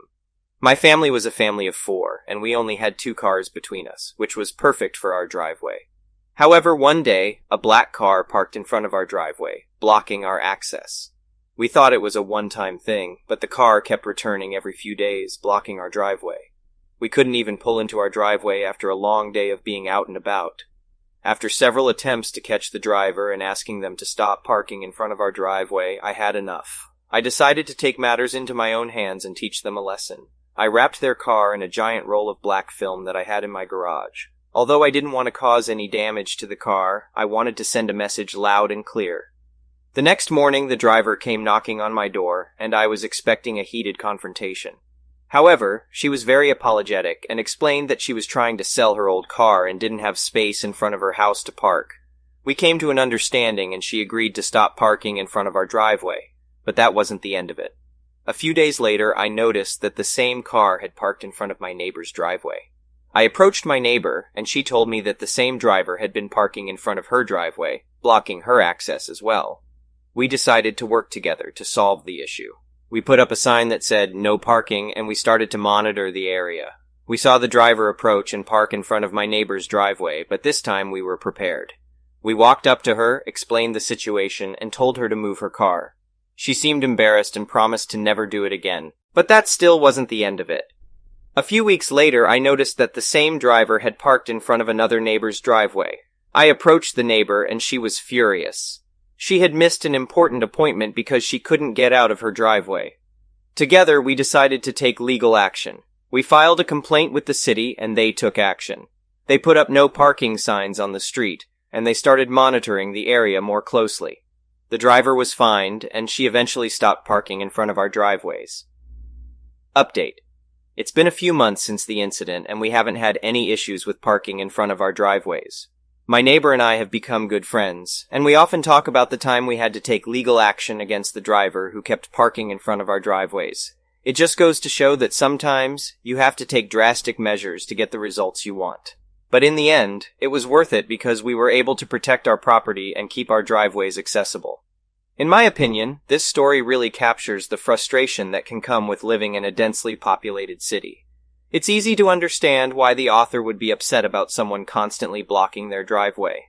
My family was a family of 4, and we only had 2 cars between us, which was perfect for our driveway. However, one day, a black car parked in front of our driveway, blocking our access. We thought it was a one-time thing, but the car kept returning every few days, blocking our driveway. We couldn't even pull into our driveway after a long day of being out and about. After several attempts to catch the driver and asking them to stop parking in front of our driveway, I had enough. I decided to take matters into my own hands and teach them a lesson. I wrapped their car in a giant roll of black film that I had in my garage. Although I didn't want to cause any damage to the car, I wanted to send a message loud and clear. The next morning, the driver came knocking on my door, and I was expecting a heated confrontation. However, she was very apologetic and explained that she was trying to sell her old car and didn't have space in front of her house to park. We came to an understanding and she agreed to stop parking in front of our driveway, but that wasn't the end of it. A few days later, I noticed that the same car had parked in front of my neighbor's driveway. I approached my neighbor, and she told me that the same driver had been parking in front of her driveway, blocking her access as well. We decided to work together to solve the issue. We put up a sign that said, "No parking," and we started to monitor the area. We saw the driver approach and park in front of my neighbor's driveway, but this time we were prepared. We walked up to her, explained the situation, and told her to move her car. She seemed embarrassed and promised to never do it again, but that still wasn't the end of it. A few weeks later, I noticed that the same driver had parked in front of another neighbor's driveway. I approached the neighbor, and she was furious. She had missed an important appointment because she couldn't get out of her driveway. Together, we decided to take legal action. We filed a complaint with the city, and they took action. They put up no parking signs on the street, and they started monitoring the area more closely. The driver was fined, and she eventually stopped parking in front of our driveways. Update. It's been a few months since the incident, and we haven't had any issues with parking in front of our driveways. My neighbor and I have become good friends, and we often talk about the time we had to take legal action against the driver who kept parking in front of our driveways. It just goes to show that sometimes you have to take drastic measures to get the results you want. But in the end, it was worth it because we were able to protect our property and keep our driveways accessible. In my opinion, this story really captures the frustration that can come with living in a densely populated city. It's easy to understand why the author would be upset about someone constantly blocking their driveway.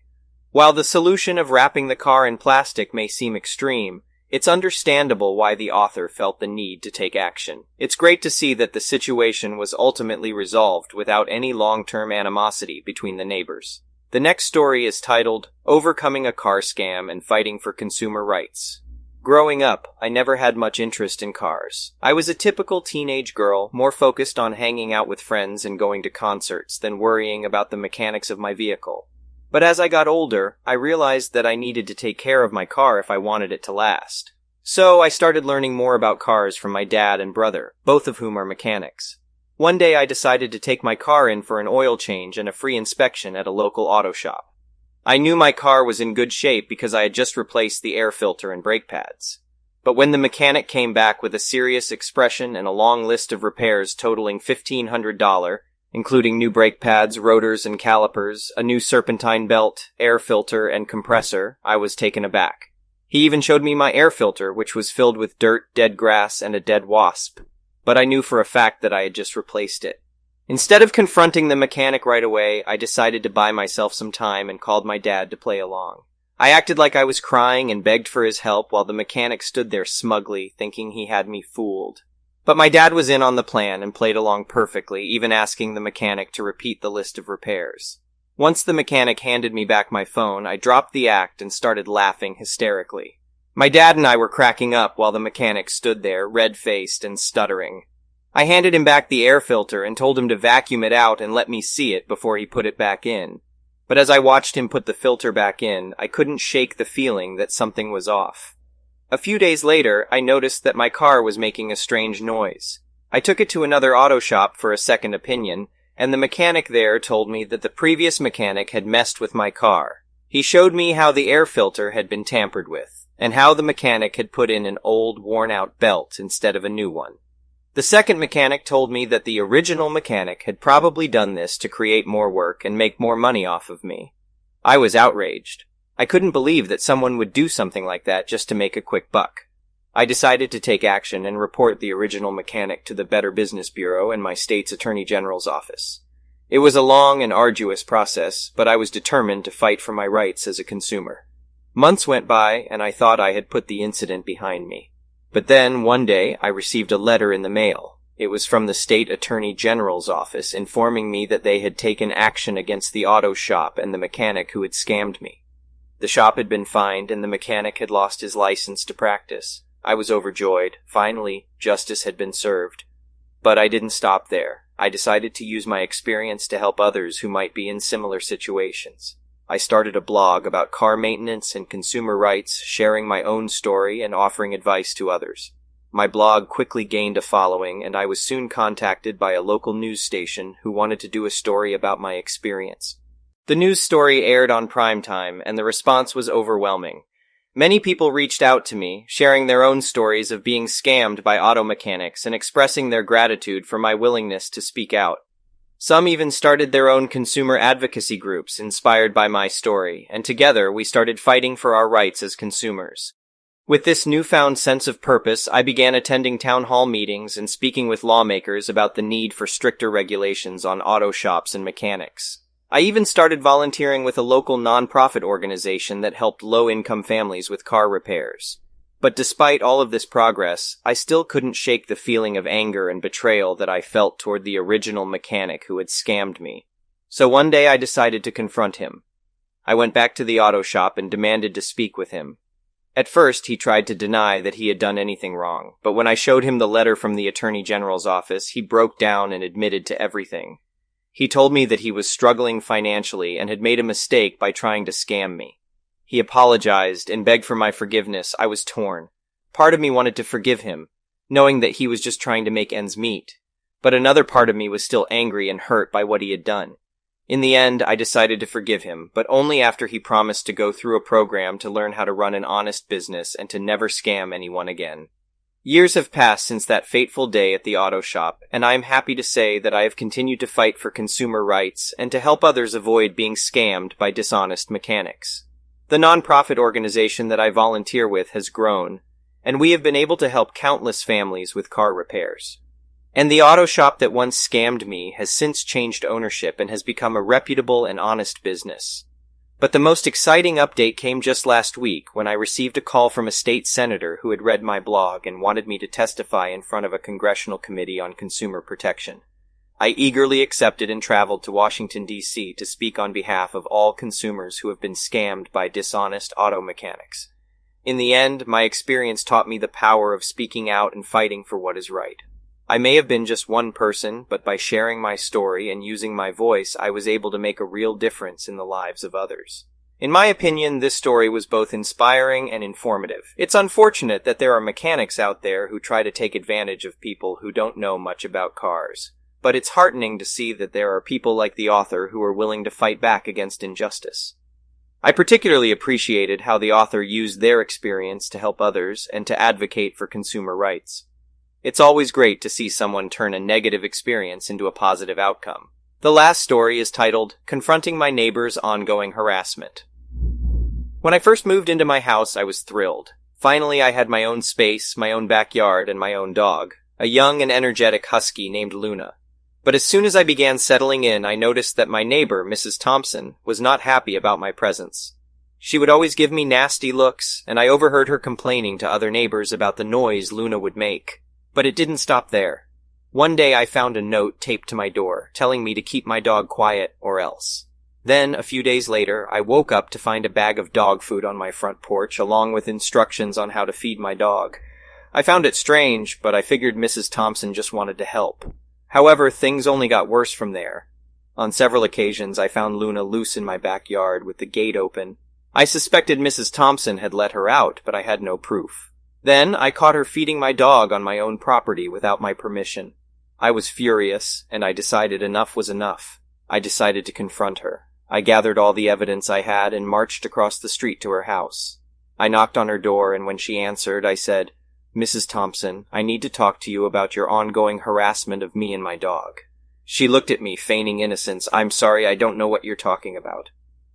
While the solution of wrapping the car in plastic may seem extreme, it's understandable why the author felt the need to take action. It's great to see that the situation was ultimately resolved without any long-term animosity between the neighbors. The next story is titled, Overcoming a Car Scam and Fighting for Consumer Rights. Growing up, I never had much interest in cars. I was a typical teenage girl, more focused on hanging out with friends and going to concerts than worrying about the mechanics of my vehicle. But as I got older, I realized that I needed to take care of my car if I wanted it to last. So I started learning more about cars from my dad and brother, both of whom are mechanics. One day I decided to take my car in for an oil change and a free inspection at a local auto shop. I knew my car was in good shape because I had just replaced the air filter and brake pads. But when the mechanic came back with a serious expression and a long list of repairs totaling $1,500, including new brake pads, rotors and calipers, a new serpentine belt, air filter, and compressor, I was taken aback. He even showed me my air filter, which was filled with dirt, dead grass, and a dead wasp. But I knew for a fact that I had just replaced it. Instead of confronting the mechanic right away, I decided to buy myself some time and called my dad to play along. I acted like I was crying and begged for his help while the mechanic stood there smugly, thinking he had me fooled. But my dad was in on the plan and played along perfectly, even asking the mechanic to repeat the list of repairs. Once the mechanic handed me back my phone, I dropped the act and started laughing hysterically. My dad and I were cracking up while the mechanic stood there, red-faced and stuttering. I handed him back the air filter and told him to vacuum it out and let me see it before he put it back in. But as I watched him put the filter back in, I couldn't shake the feeling that something was off. A few days later, I noticed that my car was making a strange noise. I took it to another auto shop for a second opinion, and the mechanic there told me that the previous mechanic had messed with my car. He showed me how the air filter had been tampered with, and how the mechanic had put in an old, worn-out belt instead of a new one. The second mechanic told me that the original mechanic had probably done this to create more work and make more money off of me. I was outraged. I couldn't believe that someone would do something like that just to make a quick buck. I decided to take action and report the original mechanic to the Better Business Bureau and my state's Attorney General's office. It was a long and arduous process, but I was determined to fight for my rights as a consumer. Months went by, and I thought I had put the incident behind me. But then, one day, I received a letter in the mail. It was from the State Attorney General's office informing me that they had taken action against the auto shop and the mechanic who had scammed me. The shop had been fined, and the mechanic had lost his license to practice. I was overjoyed. Finally, justice had been served. But I didn't stop there. I decided to use my experience to help others who might be in similar situations. I started a blog about car maintenance and consumer rights, sharing my own story and offering advice to others. My blog quickly gained a following, and I was soon contacted by a local news station who wanted to do a story about my experience. The news story aired on primetime, and the response was overwhelming. Many people reached out to me, sharing their own stories of being scammed by auto mechanics and expressing their gratitude for my willingness to speak out. Some even started their own consumer advocacy groups inspired by my story, and together we started fighting for our rights as consumers. With this newfound sense of purpose, I began attending town hall meetings and speaking with lawmakers about the need for stricter regulations on auto shops and mechanics. I even started volunteering with a local nonprofit organization that helped low-income families with car repairs. But despite all of this progress, I still couldn't shake the feeling of anger and betrayal that I felt toward the original mechanic who had scammed me. So one day I decided to confront him. I went back to the auto shop and demanded to speak with him. At first, he tried to deny that he had done anything wrong, but when I showed him the letter from the Attorney General's office, he broke down and admitted to everything. He told me that he was struggling financially and had made a mistake by trying to scam me. He apologized and begged for my forgiveness. I was torn. Part of me wanted to forgive him, knowing that he was just trying to make ends meet. But another part of me was still angry and hurt by what he had done. In the end, I decided to forgive him, but only after he promised to go through a program to learn how to run an honest business and to never scam anyone again. Years have passed since that fateful day at the auto shop, and I am happy to say that I have continued to fight for consumer rights and to help others avoid being scammed by dishonest mechanics. The nonprofit organization that I volunteer with has grown, and we have been able to help countless families with car repairs. And the auto shop that once scammed me has since changed ownership and has become a reputable and honest business. But the most exciting update came just last week when I received a call from a state senator who had read my blog and wanted me to testify in front of a congressional committee on consumer protection. I eagerly accepted and traveled to Washington, D.C. to speak on behalf of all consumers who have been scammed by dishonest auto mechanics. In the end, my experience taught me the power of speaking out and fighting for what is right. I may have been just one person, but by sharing my story and using my voice, I was able to make a real difference in the lives of others. In my opinion, this story was both inspiring and informative. It's unfortunate that there are mechanics out there who try to take advantage of people who don't know much about cars. But it's heartening to see that there are people like the author who are willing to fight back against injustice. I particularly appreciated how the author used their experience to help others and to advocate for consumer rights. It's always great to see someone turn a negative experience into a positive outcome. The last story is titled, Confronting My Neighbor's Ongoing Harassment. When I first moved into my house, I was thrilled. Finally, I had my own space, my own backyard, and my own dog, a young and energetic husky named Luna. But as soon as I began settling in, I noticed that my neighbor, Mrs. Thompson, was not happy about my presence. She would always give me nasty looks, and I overheard her complaining to other neighbors about the noise Luna would make. But it didn't stop there. One day I found a note taped to my door, telling me to keep my dog quiet or else. Then, a few days later, I woke up to find a bag of dog food on my front porch, along with instructions on how to feed my dog. I found it strange, but I figured Mrs. Thompson just wanted to help. However, things only got worse from there. On several occasions, I found Luna loose in my backyard with the gate open. I suspected Mrs. Thompson had let her out, but I had no proof. Then, I caught her feeding my dog on my own property without my permission. I was furious, and I decided enough was enough. I decided to confront her. I gathered all the evidence I had and marched across the street to her house. I knocked on her door, and when she answered, I said, "Mrs. Thompson, I need to talk to you about your ongoing harassment of me and my dog." She looked at me, feigning innocence. "I'm sorry, I don't know what you're talking about."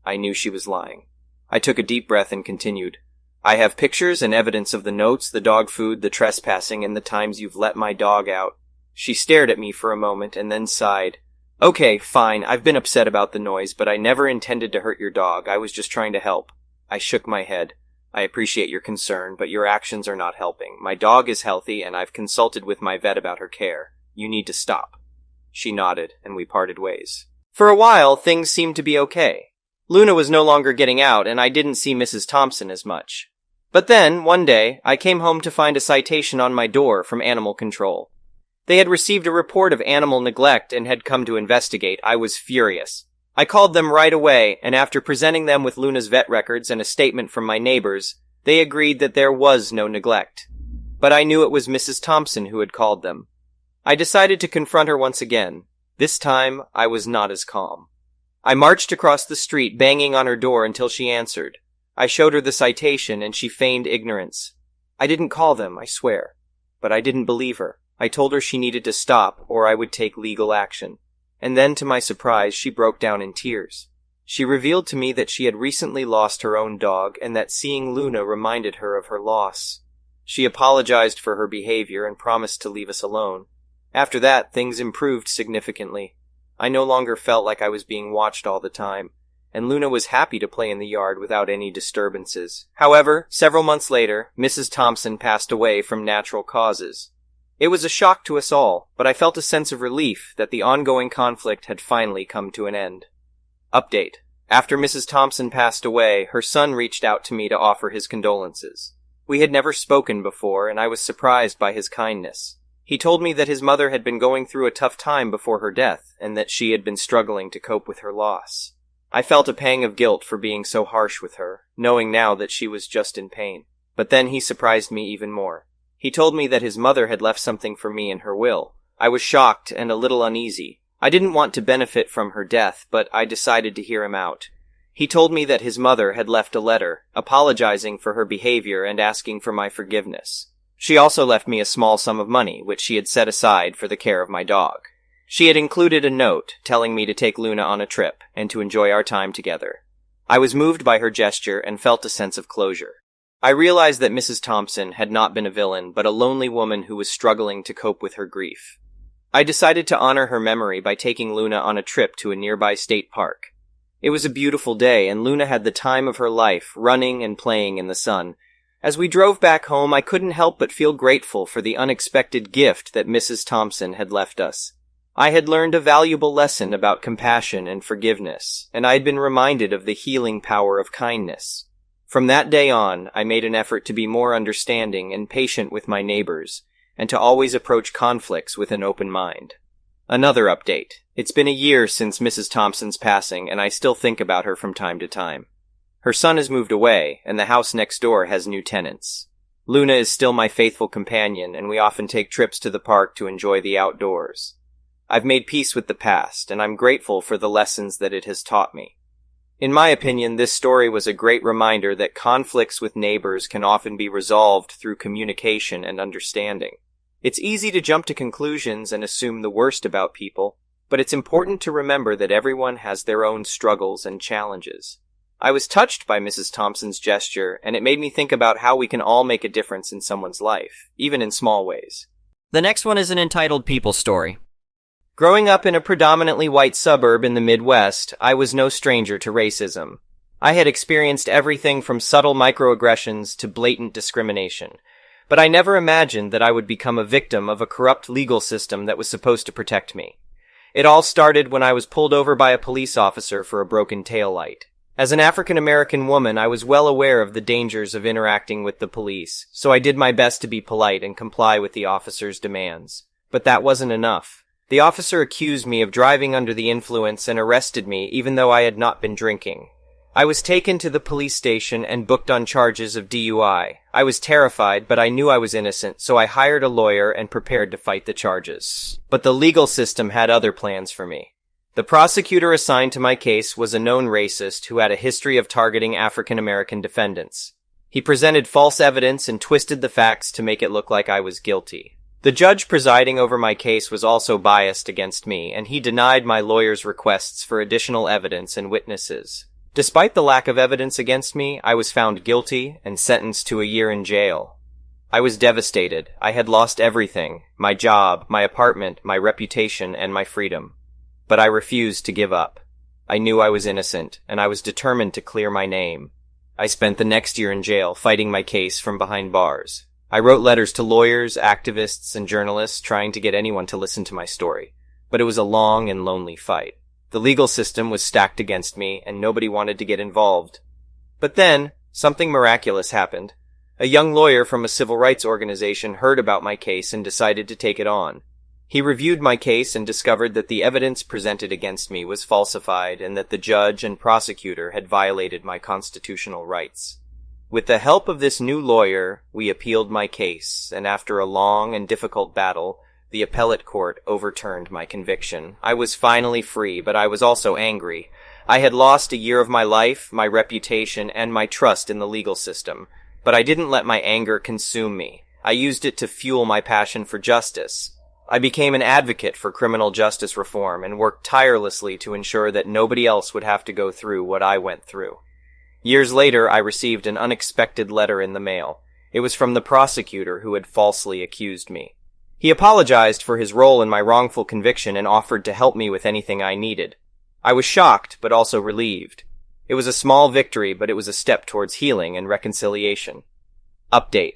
I knew she was lying. I took a deep breath and continued. "I have pictures and evidence of the notes, the dog food, the trespassing, and the times you've let my dog out." She stared at me for a moment and then sighed. "Okay, fine, I've been upset about the noise, but I never intended to hurt your dog. I was just trying to help." I shook my head. "I appreciate your concern, but your actions are not helping. My dog is healthy, and I've consulted with my vet about her care. You need to stop." She nodded, and we parted ways. For a while, things seemed to be okay. Luna was no longer getting out, and I didn't see Mrs. Thompson as much. But then, one day, I came home to find a citation on my door from Animal Control. They had received a report of animal neglect and had come to investigate. I was furious. I called them right away, and after presenting them with Luna's vet records and a statement from my neighbors, they agreed that there was no neglect. But I knew it was Mrs. Thompson who had called them. I decided to confront her once again. This time, I was not as calm. I marched across the street, banging on her door until she answered. I showed her the citation, and she feigned ignorance. I didn't call them, I swear. But I didn't believe her. I told her she needed to stop, or I would take legal action. And then, to my surprise, she broke down in tears. She revealed to me that she had recently lost her own dog, and that seeing Luna reminded her of her loss. She apologized for her behavior and promised to leave us alone. After that, things improved significantly. I no longer felt like I was being watched all the time, and Luna was happy to play in the yard without any disturbances. However, several months later, Mrs. Thompson passed away from natural causes. It was a shock to us all, but I felt a sense of relief that the ongoing conflict had finally come to an end. Update. After Mrs. Thompson passed away, her son reached out to me to offer his condolences. We had never spoken before, and I was surprised by his kindness. He told me that his mother had been going through a tough time before her death, and that she had been struggling to cope with her loss. I felt a pang of guilt for being so harsh with her, knowing now that she was just in pain. But then he surprised me even more. He told me that his mother had left something for me in her will. I was shocked and a little uneasy. I didn't want to benefit from her death, but I decided to hear him out. He told me that his mother had left a letter, apologizing for her behavior and asking for my forgiveness. She also left me a small sum of money, which she had set aside for the care of my dog. She had included a note telling me to take Luna on a trip and to enjoy our time together. I was moved by her gesture and felt a sense of closure. I realized that Mrs. Thompson had not been a villain, but a lonely woman who was struggling to cope with her grief. I decided to honor her memory by taking Luna on a trip to a nearby state park. It was a beautiful day, and Luna had the time of her life, running and playing in the sun. As we drove back home, I couldn't help but feel grateful for the unexpected gift that Mrs. Thompson had left us. I had learned a valuable lesson about compassion and forgiveness, and I had been reminded of the healing power of kindness. From that day on, I made an effort to be more understanding and patient with my neighbors, and to always approach conflicts with an open mind. Another update. It's been a year since Mrs. Thompson's passing, and I still think about her from time to time. Her son has moved away, and the house next door has new tenants. Luna is still my faithful companion, and we often take trips to the park to enjoy the outdoors. I've made peace with the past, and I'm grateful for the lessons that it has taught me. In my opinion, this story was a great reminder that conflicts with neighbors can often be resolved through communication and understanding. It's easy to jump to conclusions and assume the worst about people, but it's important to remember that everyone has their own struggles and challenges. I was touched by Mrs. Thompson's gesture, and it made me think about how we can all make a difference in someone's life, even in small ways. The next one is an entitled people story. Growing up in a predominantly white suburb in the Midwest, I was no stranger to racism. I had experienced everything from subtle microaggressions to blatant discrimination, but I never imagined that I would become a victim of a corrupt legal system that was supposed to protect me. It all started when I was pulled over by a police officer for a broken taillight. As an African-American woman, I was well aware of the dangers of interacting with the police, so I did my best to be polite and comply with the officer's demands. But that wasn't enough. The officer accused me of driving under the influence and arrested me even though I had not been drinking. I was taken to the police station and booked on charges of DUI. I was terrified, but I knew I was innocent, so I hired a lawyer and prepared to fight the charges. But the legal system had other plans for me. The prosecutor assigned to my case was a known racist who had a history of targeting African American defendants. He presented false evidence and twisted the facts to make it look like I was guilty. The judge presiding over my case was also biased against me, and he denied my lawyer's requests for additional evidence and witnesses. Despite the lack of evidence against me, I was found guilty and sentenced to a year in jail. I was devastated. I had lost everything: my job, my apartment, my reputation, and my freedom. But I refused to give up. I knew I was innocent, and I was determined to clear my name. I spent the next year in jail fighting my case from behind bars. I wrote letters to lawyers, activists, and journalists trying to get anyone to listen to my story. But it was a long and lonely fight. The legal system was stacked against me, and nobody wanted to get involved. But then, something miraculous happened. A young lawyer from a civil rights organization heard about my case and decided to take it on. He reviewed my case and discovered that the evidence presented against me was falsified and that the judge and prosecutor had violated my constitutional rights. With the help of this new lawyer, we appealed my case, and after a long and difficult battle, the appellate court overturned my conviction. I was finally free, but I was also angry. I had lost a year of my life, my reputation, and my trust in the legal system. But I didn't let my anger consume me. I used it to fuel my passion for justice. I became an advocate for criminal justice reform and worked tirelessly to ensure that nobody else would have to go through what I went through. Years later, I received an unexpected letter in the mail. It was from the prosecutor who had falsely accused me. He apologized for his role in my wrongful conviction and offered to help me with anything I needed. I was shocked, but also relieved. It was a small victory, but it was a step towards healing and reconciliation. Update.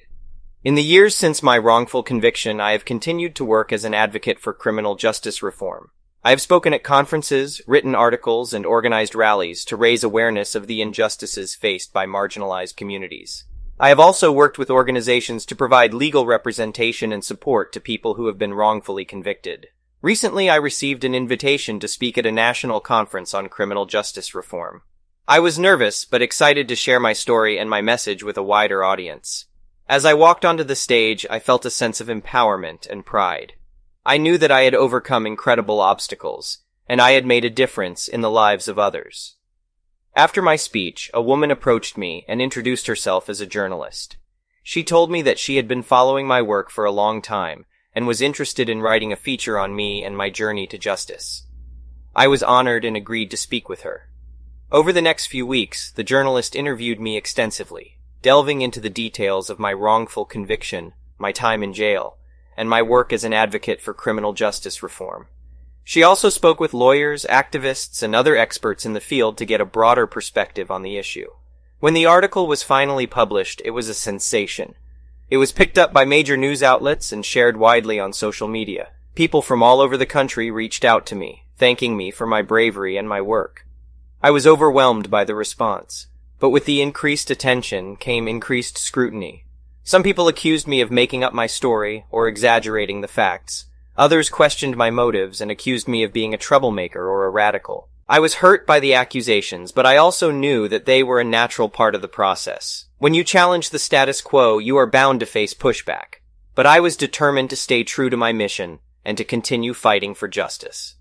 In the years since my wrongful conviction, I have continued to work as an advocate for criminal justice reform. I have spoken at conferences, written articles, and organized rallies to raise awareness of the injustices faced by marginalized communities. I have also worked with organizations to provide legal representation and support to people who have been wrongfully convicted. Recently, I received an invitation to speak at a national conference on criminal justice reform. I was nervous, but excited to share my story and my message with a wider audience. As I walked onto the stage, I felt a sense of empowerment and pride. I knew that I had overcome incredible obstacles, and I had made a difference in the lives of others. After my speech, a woman approached me and introduced herself as a journalist. She told me that she had been following my work for a long time and was interested in writing a feature on me and my journey to justice. I was honored and agreed to speak with her. Over the next few weeks, the journalist interviewed me extensively, delving into the details of my wrongful conviction, my time in jail, and my work as an advocate for criminal justice reform. She also spoke with lawyers, activists, and other experts in the field to get a broader perspective on the issue. When the article was finally published, it was a sensation. It was picked up by major news outlets and shared widely on social media. People from all over the country reached out to me, thanking me for my bravery and my work. I was overwhelmed by the response. But with the increased attention came increased scrutiny. Some people accused me of making up my story or exaggerating the facts. Others questioned my motives and accused me of being a troublemaker or a radical. I was hurt by the accusations, but I also knew that they were a natural part of the process. When you challenge the status quo, you are bound to face pushback. But I was determined to stay true to my mission and to continue fighting for justice.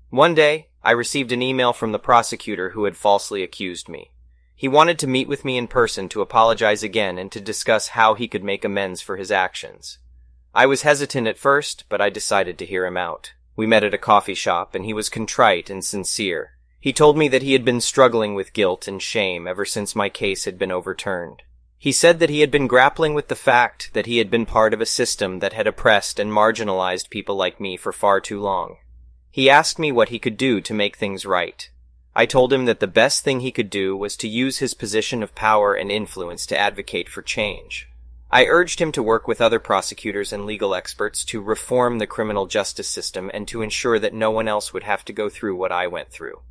One day, I received an email from the prosecutor who had falsely accused me. He wanted to meet with me in person to apologize again and to discuss how he could make amends for his actions. I was hesitant at first, but I decided to hear him out. We met at a coffee shop, and he was contrite and sincere. He told me that he had been struggling with guilt and shame ever since my case had been overturned. He said that he had been grappling with the fact that he had been part of a system that had oppressed and marginalized people like me for far too long. He asked me what he could do to make things right. I told him that the best thing he could do was to use his position of power and influence to advocate for change. I urged him to work with other prosecutors and legal experts to reform the criminal justice system and to ensure that no one else would have to go through what I went through.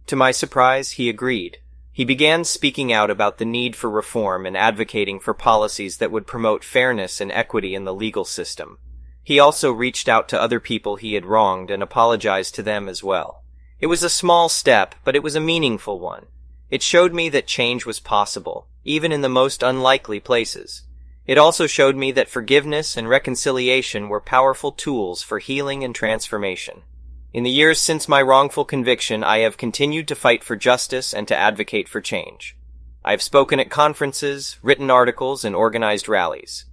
To my surprise, he agreed. He began speaking out about the need for reform and advocating for policies that would promote fairness and equity in the legal system. He also reached out to other people he had wronged and apologized to them as well. It was a small step, but it was a meaningful one. It showed me that change was possible, even in the most unlikely places. It also showed me that forgiveness and reconciliation were powerful tools for healing and transformation. In the years since my wrongful conviction, I have continued to fight for justice and to advocate for change. I have spoken at conferences, written articles, and organized rallies.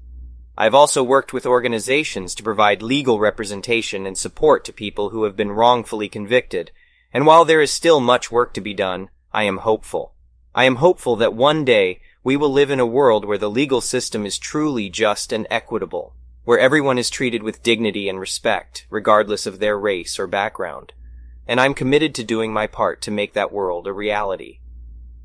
I have also worked with organizations to provide legal representation and support to people who have been wrongfully convicted, and while there is still much work to be done, I am hopeful. I am hopeful that one day we will live in a world where the legal system is truly just and equitable, where everyone is treated with dignity and respect, regardless of their race or background. And I'm committed to doing my part to make that world a reality.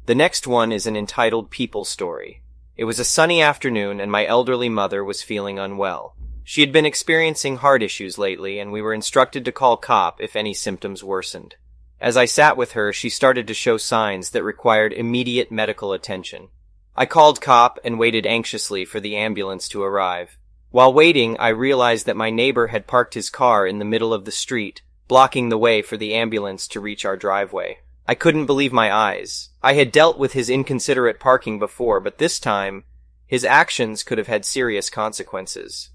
The next one is an entitled People Story. It was a sunny afternoon and my elderly mother was feeling unwell. She had been experiencing heart issues lately and we were instructed to call COP if any symptoms worsened. As I sat with her, she started to show signs that required immediate medical attention. I called COP and waited anxiously for the ambulance to arrive. While waiting, I realized that my neighbor had parked his car in the middle of the street, blocking the way for the ambulance to reach our driveway. I couldn't believe my eyes. I had dealt with his inconsiderate parking before, but this time, his actions could have had serious consequences.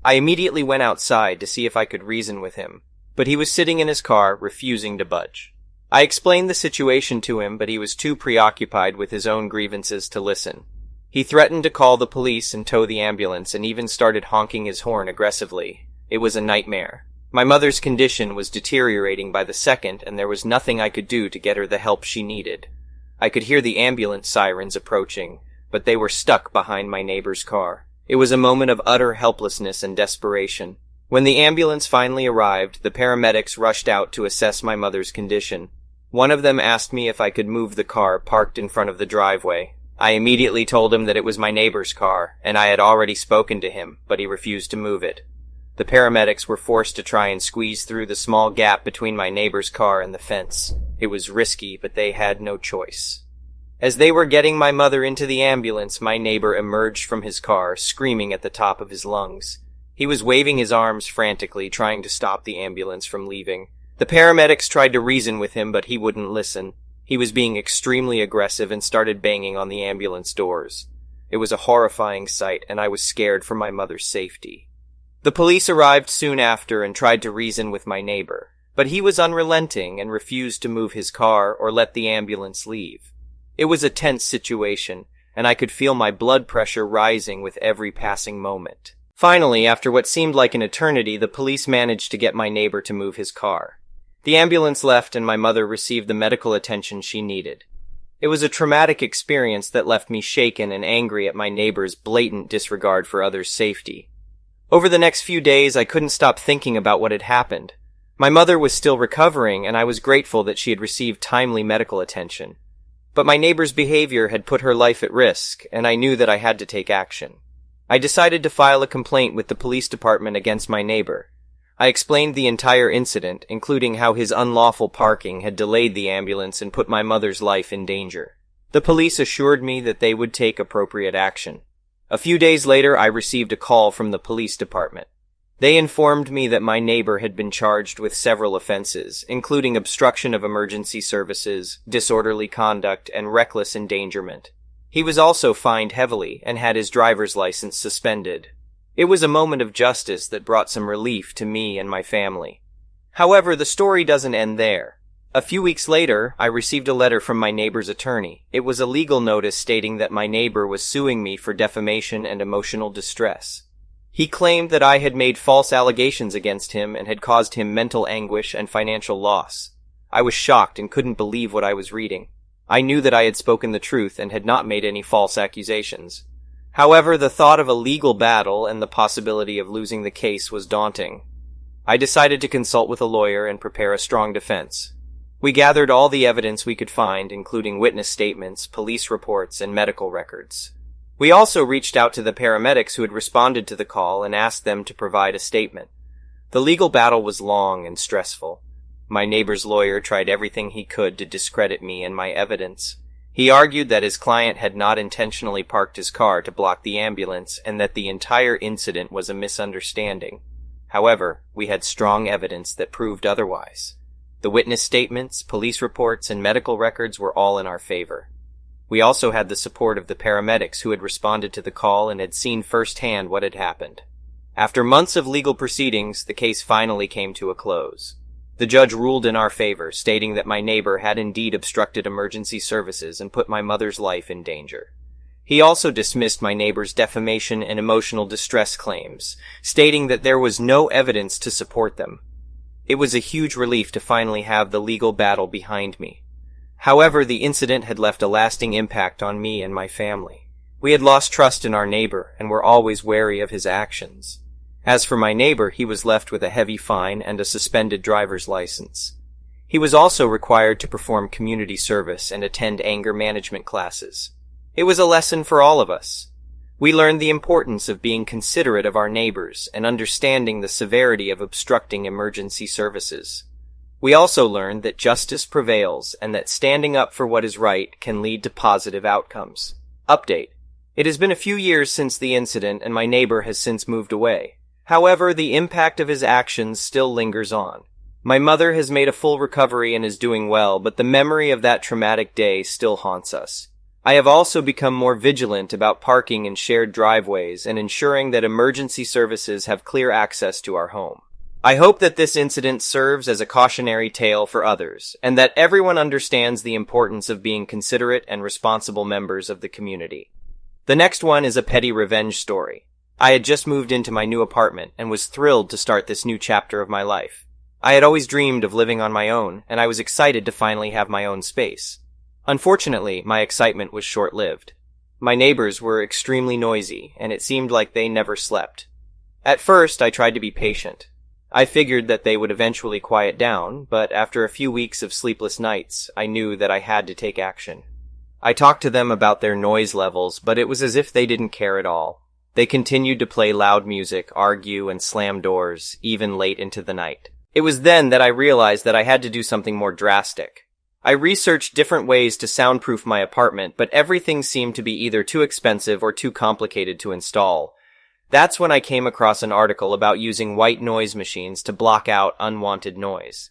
I immediately went outside to see if I could reason with him, but he was sitting in his car, refusing to budge. I explained the situation to him, but he was too preoccupied with his own grievances to listen. He threatened to call the police and tow the ambulance and even started honking his horn aggressively. It was a nightmare. My mother's condition was deteriorating by the second, and there was nothing I could do to get her the help she needed. I could hear the ambulance sirens approaching, but they were stuck behind my neighbor's car. It was a moment of utter helplessness and desperation. When the ambulance finally arrived, the paramedics rushed out to assess my mother's condition. One of them asked me if I could move the car parked in front of the driveway. I immediately told him that it was my neighbor's car, and I had already spoken to him, but he refused to move it. The paramedics were forced to try and squeeze through the small gap between my neighbor's car and the fence. It was risky, but they had no choice. As they were getting my mother into the ambulance, my neighbor emerged from his car, screaming at the top of his lungs. He was waving his arms frantically, trying to stop the ambulance from leaving. The paramedics tried to reason with him, but he wouldn't listen. He was being extremely aggressive and started banging on the ambulance doors. It was a horrifying sight, and I was scared for my mother's safety. The police arrived soon after and tried to reason with my neighbor, but he was unrelenting and refused to move his car or let the ambulance leave. It was a tense situation, and I could feel my blood pressure rising with every passing moment. Finally, after what seemed like an eternity, the police managed to get my neighbor to move his car. The ambulance left and my mother received the medical attention she needed. It was a traumatic experience that left me shaken and angry at my neighbor's blatant disregard for others' safety. Over the next few days, I couldn't stop thinking about what had happened. My mother was still recovering, and I was grateful that she had received timely medical attention. But my neighbor's behavior had put her life at risk, and I knew that I had to take action. I decided to file a complaint with the police department against my neighbor. I explained the entire incident, including how his unlawful parking had delayed the ambulance and put my mother's life in danger. The police assured me that they would take appropriate action. A few days later, I received a call from the police department. They informed me that my neighbor had been charged with several offenses, including obstruction of emergency services, disorderly conduct, and reckless endangerment. He was also fined heavily and had his driver's license suspended. It was a moment of justice that brought some relief to me and my family. However, the story doesn't end there. A few weeks later, I received a letter from my neighbor's attorney. It was a legal notice stating that my neighbor was suing me for defamation and emotional distress. He claimed that I had made false allegations against him and had caused him mental anguish and financial loss. I was shocked and couldn't believe what I was reading. I knew that I had spoken the truth and had not made any false accusations. However, the thought of a legal battle and the possibility of losing the case was daunting. I decided to consult with a lawyer and prepare a strong defense. We gathered all the evidence we could find, including witness statements, police reports, and medical records. We also reached out to the paramedics who had responded to the call and asked them to provide a statement. The legal battle was long and stressful. My neighbor's lawyer tried everything he could to discredit me and my evidence. He argued that his client had not intentionally parked his car to block the ambulance and that the entire incident was a misunderstanding. However, we had strong evidence that proved otherwise. The witness statements, police reports, and medical records were all in our favor. We also had the support of the paramedics who had responded to the call and had seen firsthand what had happened. After months of legal proceedings, the case finally came to a close. The judge ruled in our favor, stating that my neighbor had indeed obstructed emergency services and put my mother's life in danger. He also dismissed my neighbor's defamation and emotional distress claims, stating that there was no evidence to support them. It was a huge relief to finally have the legal battle behind me. However, the incident had left a lasting impact on me and my family. We had lost trust in our neighbor and were always wary of his actions. As for my neighbor, he was left with a heavy fine and a suspended driver's license. He was also required to perform community service and attend anger management classes. It was a lesson for all of us. We learned the importance of being considerate of our neighbors and understanding the severity of obstructing emergency services. We also learned that justice prevails and that standing up for what is right can lead to positive outcomes. Update. It has been a few years since the incident and my neighbor has since moved away. However, the impact of his actions still lingers on. My mother has made a full recovery and is doing well, but the memory of that traumatic day still haunts us. I have also become more vigilant about parking in shared driveways and ensuring that emergency services have clear access to our home. I hope that this incident serves as a cautionary tale for others, and that everyone understands the importance of being considerate and responsible members of the community. The next one is a petty revenge story. I had just moved into my new apartment and was thrilled to start this new chapter of my life. I had always dreamed of living on my own, and I was excited to finally have my own space. Unfortunately, my excitement was short-lived. My neighbors were extremely noisy, and it seemed like they never slept. At first, I tried to be patient. I figured that they would eventually quiet down, but after a few weeks of sleepless nights, I knew that I had to take action. I talked to them about their noise levels, but it was as if they didn't care at all. They continued to play loud music, argue, and slam doors, even late into the night. It was then that I realized that I had to do something more drastic. I researched different ways to soundproof my apartment, but everything seemed to be either too expensive or too complicated to install. That's when I came across an article about using white noise machines to block out unwanted noise.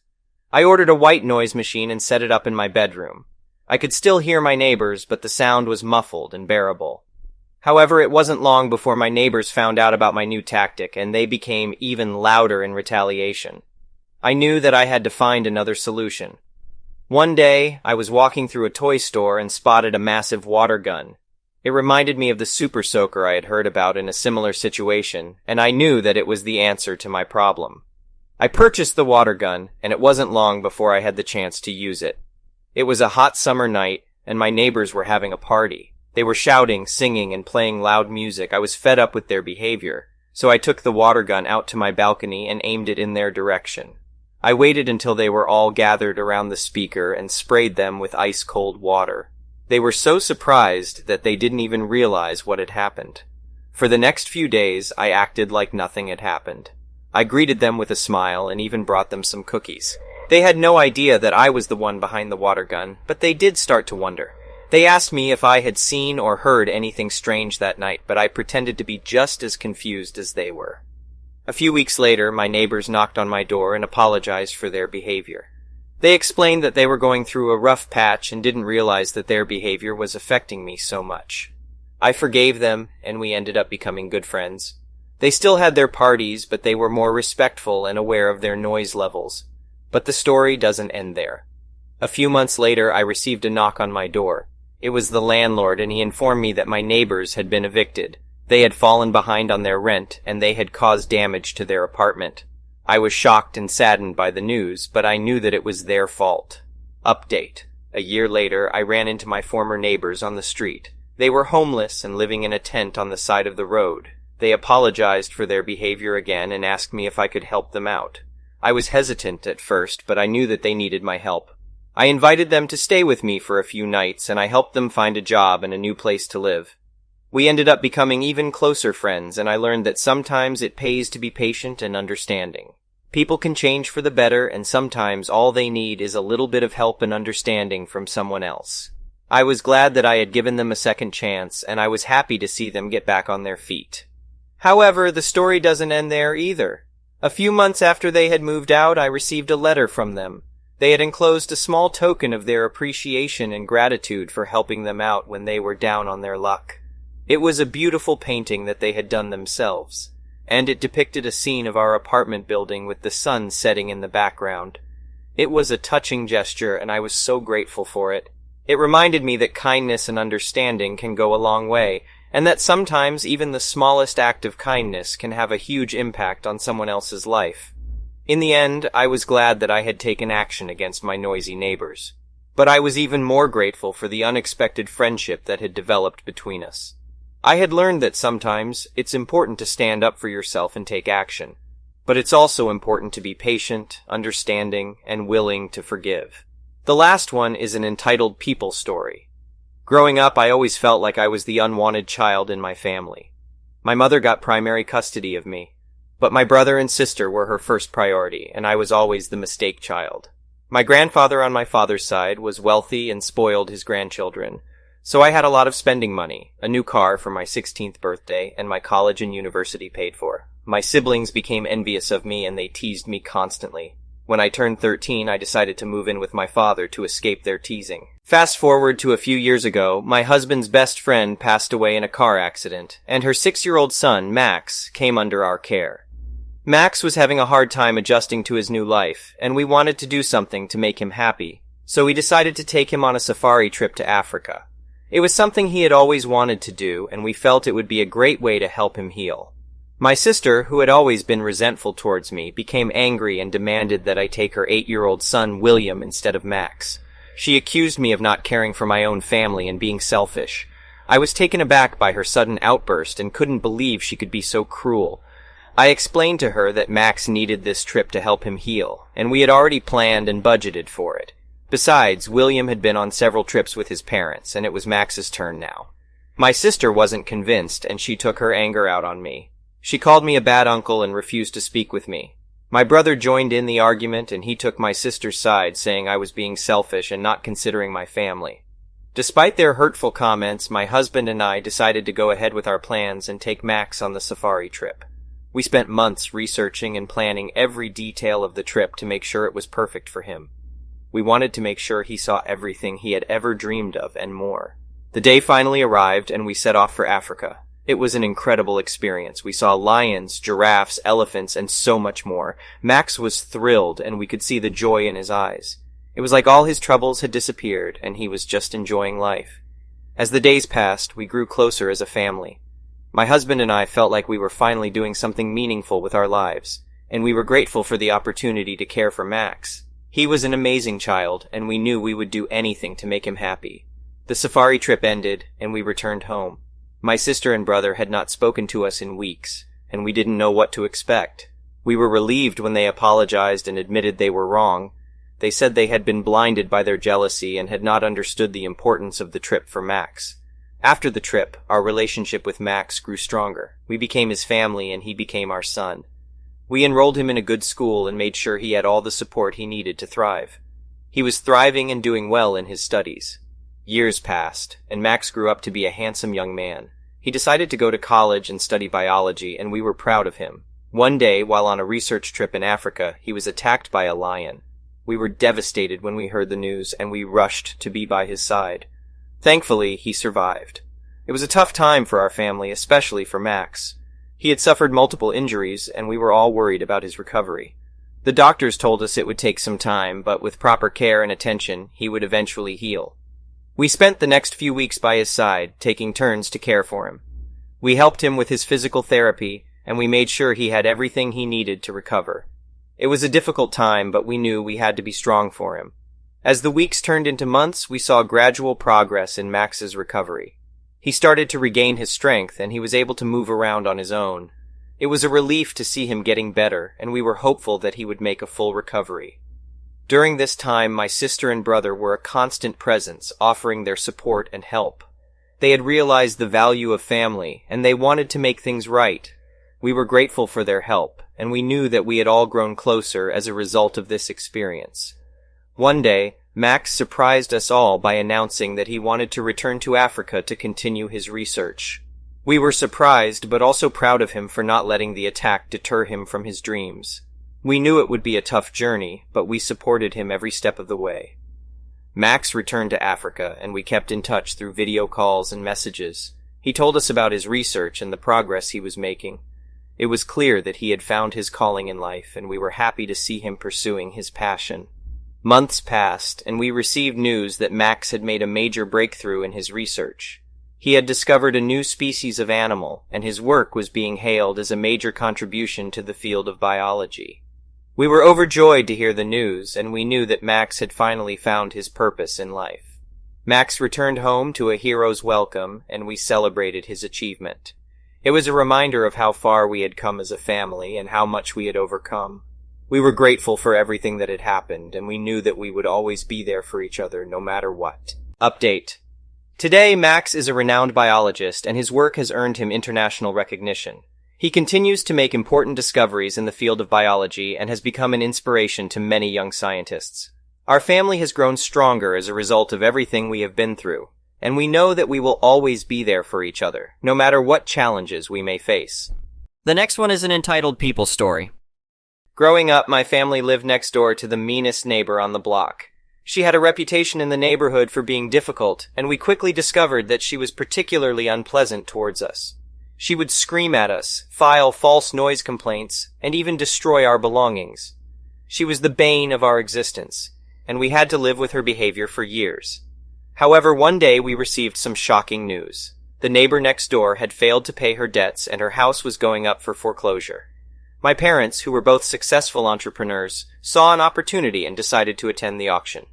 I ordered a white noise machine and set it up in my bedroom. I could still hear my neighbors, but the sound was muffled and bearable. However, it wasn't long before my neighbors found out about my new tactic, and they became even louder in retaliation. I knew that I had to find another solution. One day, I was walking through a toy store and spotted a massive water gun. It reminded me of the Super Soaker I had heard about in a similar situation, and I knew that it was the answer to my problem. I purchased the water gun, and it wasn't long before I had the chance to use it. It was a hot summer night, and my neighbors were having a party. They were shouting, singing, and playing loud music. I was fed up with their behavior, so I took the water gun out to my balcony and aimed it in their direction. I waited until they were all gathered around the speaker and sprayed them with ice-cold water. They were so surprised that they didn't even realize what had happened. For the next few days, I acted like nothing had happened. I greeted them with a smile and even brought them some cookies. They had no idea that I was the one behind the water gun, but they did start to wonder. They asked me if I had seen or heard anything strange that night, but I pretended to be just as confused as they were. A few weeks later, my neighbors knocked on my door and apologized for their behavior. They explained that they were going through a rough patch and didn't realize that their behavior was affecting me so much. I forgave them, and we ended up becoming good friends. They still had their parties, but they were more respectful and aware of their noise levels. But the story doesn't end there. A few months later, I received a knock on my door. It was the landlord, and he informed me that my neighbors had been evicted. They had fallen behind on their rent, and they had caused damage to their apartment. I was shocked and saddened by the news, but I knew that it was their fault. Update. A year later, I ran into my former neighbors on the street. They were homeless and living in a tent on the side of the road. They apologized for their behavior again and asked me if I could help them out. I was hesitant at first, but I knew that they needed my help. I invited them to stay with me for a few nights, and I helped them find a job and a new place to live. We ended up becoming even closer friends, and I learned that sometimes it pays to be patient and understanding. People can change for the better, and sometimes all they need is a little bit of help and understanding from someone else. I was glad that I had given them a second chance, and I was happy to see them get back on their feet. However, the story doesn't end there either. A few months after they had moved out, I received a letter from them. They had enclosed a small token of their appreciation and gratitude for helping them out when they were down on their luck. It was a beautiful painting that they had done themselves, and it depicted a scene of our apartment building with the sun setting in the background. It was a touching gesture, and I was so grateful for it. It reminded me that kindness and understanding can go a long way, and that sometimes even the smallest act of kindness can have a huge impact on someone else's life. In the end, I was glad that I had taken action against my noisy neighbors. But I was even more grateful for the unexpected friendship that had developed between us. I had learned that sometimes it's important to stand up for yourself and take action. But it's also important to be patient, understanding, and willing to forgive. The last one is an entitled people story. Growing up, I always felt like I was the unwanted child in my family. My mother got primary custody of me, but my brother and sister were her first priority, and I was always the mistake child. My grandfather on my father's side was wealthy and spoiled his grandchildren, so I had a lot of spending money, a new car for my 16th birthday, and my college and university paid for. My siblings became envious of me and they teased me constantly. When I turned 13, I decided to move in with my father to escape their teasing. Fast forward to a few years ago, my husband's best friend passed away in a car accident, and her 6-year-old son, Max, came under our care. Max was having a hard time adjusting to his new life, and we wanted to do something to make him happy, so we decided to take him on a safari trip to Africa. It was something he had always wanted to do, and we felt it would be a great way to help him heal. My sister, who had always been resentful towards me, became angry and demanded that I take her 8-year-old son, William, instead of Max. She accused me of not caring for my own family and being selfish. I was taken aback by her sudden outburst and couldn't believe she could be so cruel. I explained to her that Max needed this trip to help him heal, and we had already planned and budgeted for it. Besides, William had been on several trips with his parents, and it was Max's turn now. My sister wasn't convinced, and she took her anger out on me. She called me a bad uncle and refused to speak with me. My brother joined in the argument, and he took my sister's side, saying I was being selfish and not considering my family. Despite their hurtful comments, my husband and I decided to go ahead with our plans and take Max on the safari trip. We spent months researching and planning every detail of the trip to make sure it was perfect for him. We wanted to make sure he saw everything he had ever dreamed of and more. The day finally arrived, and we set off for Africa. It was an incredible experience. We saw lions, giraffes, elephants, and so much more. Max was thrilled, and we could see the joy in his eyes. It was like all his troubles had disappeared, and he was just enjoying life. As the days passed, we grew closer as a family. My husband and I felt like we were finally doing something meaningful with our lives, and we were grateful for the opportunity to care for Max. He was an amazing child, and we knew we would do anything to make him happy. The safari trip ended, and we returned home. My sister and brother had not spoken to us in weeks, and we didn't know what to expect. We were relieved when they apologized and admitted they were wrong. They said they had been blinded by their jealousy and had not understood the importance of the trip for Max. After the trip, our relationship with Max grew stronger. We became his family, and he became our son. We enrolled him in a good school and made sure he had all the support he needed to thrive. He was thriving and doing well in his studies. Years passed, and Max grew up to be a handsome young man. He decided to go to college and study biology, and we were proud of him. One day, while on a research trip in Africa, he was attacked by a lion. We were devastated when we heard the news, and we rushed to be by his side. Thankfully, he survived. It was a tough time for our family, especially for Max. He had suffered multiple injuries, and we were all worried about his recovery. The doctors told us it would take some time, but with proper care and attention, he would eventually heal. We spent the next few weeks by his side, taking turns to care for him. We helped him with his physical therapy, and we made sure he had everything he needed to recover. It was a difficult time, but we knew we had to be strong for him. As the weeks turned into months, we saw gradual progress in Max's recovery. He started to regain his strength, and he was able to move around on his own. It was a relief to see him getting better, and we were hopeful that he would make a full recovery. During this time, my sister and brother were a constant presence, offering their support and help. They had realized the value of family, and they wanted to make things right. We were grateful for their help, and we knew that we had all grown closer as a result of this experience. One day, Max surprised us all by announcing that he wanted to return to Africa to continue his research. We were surprised, but also proud of him for not letting the attack deter him from his dreams. We knew it would be a tough journey, but we supported him every step of the way. Max returned to Africa, and we kept in touch through video calls and messages. He told us about his research and the progress he was making. It was clear that he had found his calling in life, and we were happy to see him pursuing his passion. Months passed, and we received news that Max had made a major breakthrough in his research. He had discovered a new species of animal, and his work was being hailed as a major contribution to the field of biology. We were overjoyed to hear the news, and we knew that Max had finally found his purpose in life. Max returned home to a hero's welcome, and we celebrated his achievement. It was a reminder of how far we had come as a family and how much we had overcome. We were grateful for everything that had happened, and we knew that we would always be there for each other no matter what. Update. Today, Max is a renowned biologist, and his work has earned him international recognition. He continues to make important discoveries in the field of biology and has become an inspiration to many young scientists. Our family has grown stronger as a result of everything we have been through, and we know that we will always be there for each other, no matter what challenges we may face. The next one is an entitled People Story. Growing up, my family lived next door to the meanest neighbor on the block. She had a reputation in the neighborhood for being difficult, and we quickly discovered that she was particularly unpleasant towards us. She would scream at us, file false noise complaints, and even destroy our belongings. She was the bane of our existence, and we had to live with her behavior for years. However, one day we received some shocking news. The neighbor next door had failed to pay her debts, and her house was going up for foreclosure. My parents, who were both successful entrepreneurs, saw an opportunity and decided to attend the auction.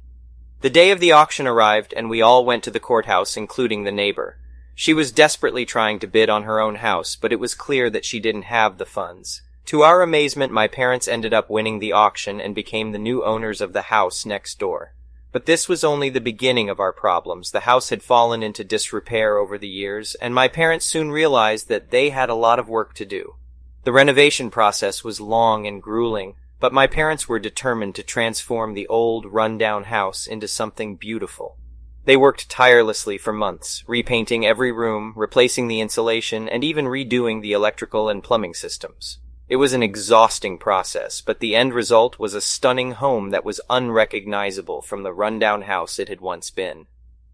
The day of the auction arrived, and we all went to the courthouse, including the neighbor. She was desperately trying to bid on her own house, but it was clear that she didn't have the funds. To our amazement, my parents ended up winning the auction and became the new owners of the house next door. But this was only the beginning of our problems. The house had fallen into disrepair over the years, and my parents soon realized that they had a lot of work to do. The renovation process was long and grueling, but my parents were determined to transform the old, run-down house into something beautiful. They worked tirelessly for months, repainting every room, replacing the insulation, and even redoing the electrical and plumbing systems. It was an exhausting process, but the end result was a stunning home that was unrecognizable from the rundown house it had once been.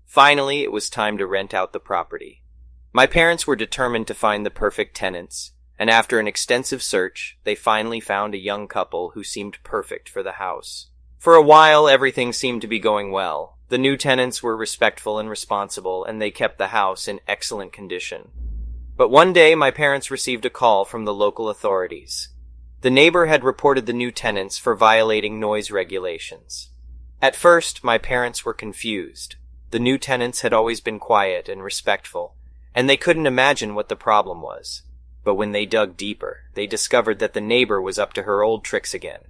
Finally, it was time to rent out the property. My parents were determined to find the perfect tenants, and after an extensive search, they finally found a young couple who seemed perfect for the house. For a while, everything seemed to be going well. The new tenants were respectful and responsible, and they kept the house in excellent condition. But one day, my parents received a call from the local authorities. The neighbor had reported the new tenants for violating noise regulations. At first, my parents were confused. The new tenants had always been quiet and respectful, and they couldn't imagine what the problem was. But when they dug deeper, they discovered that the neighbor was up to her old tricks again.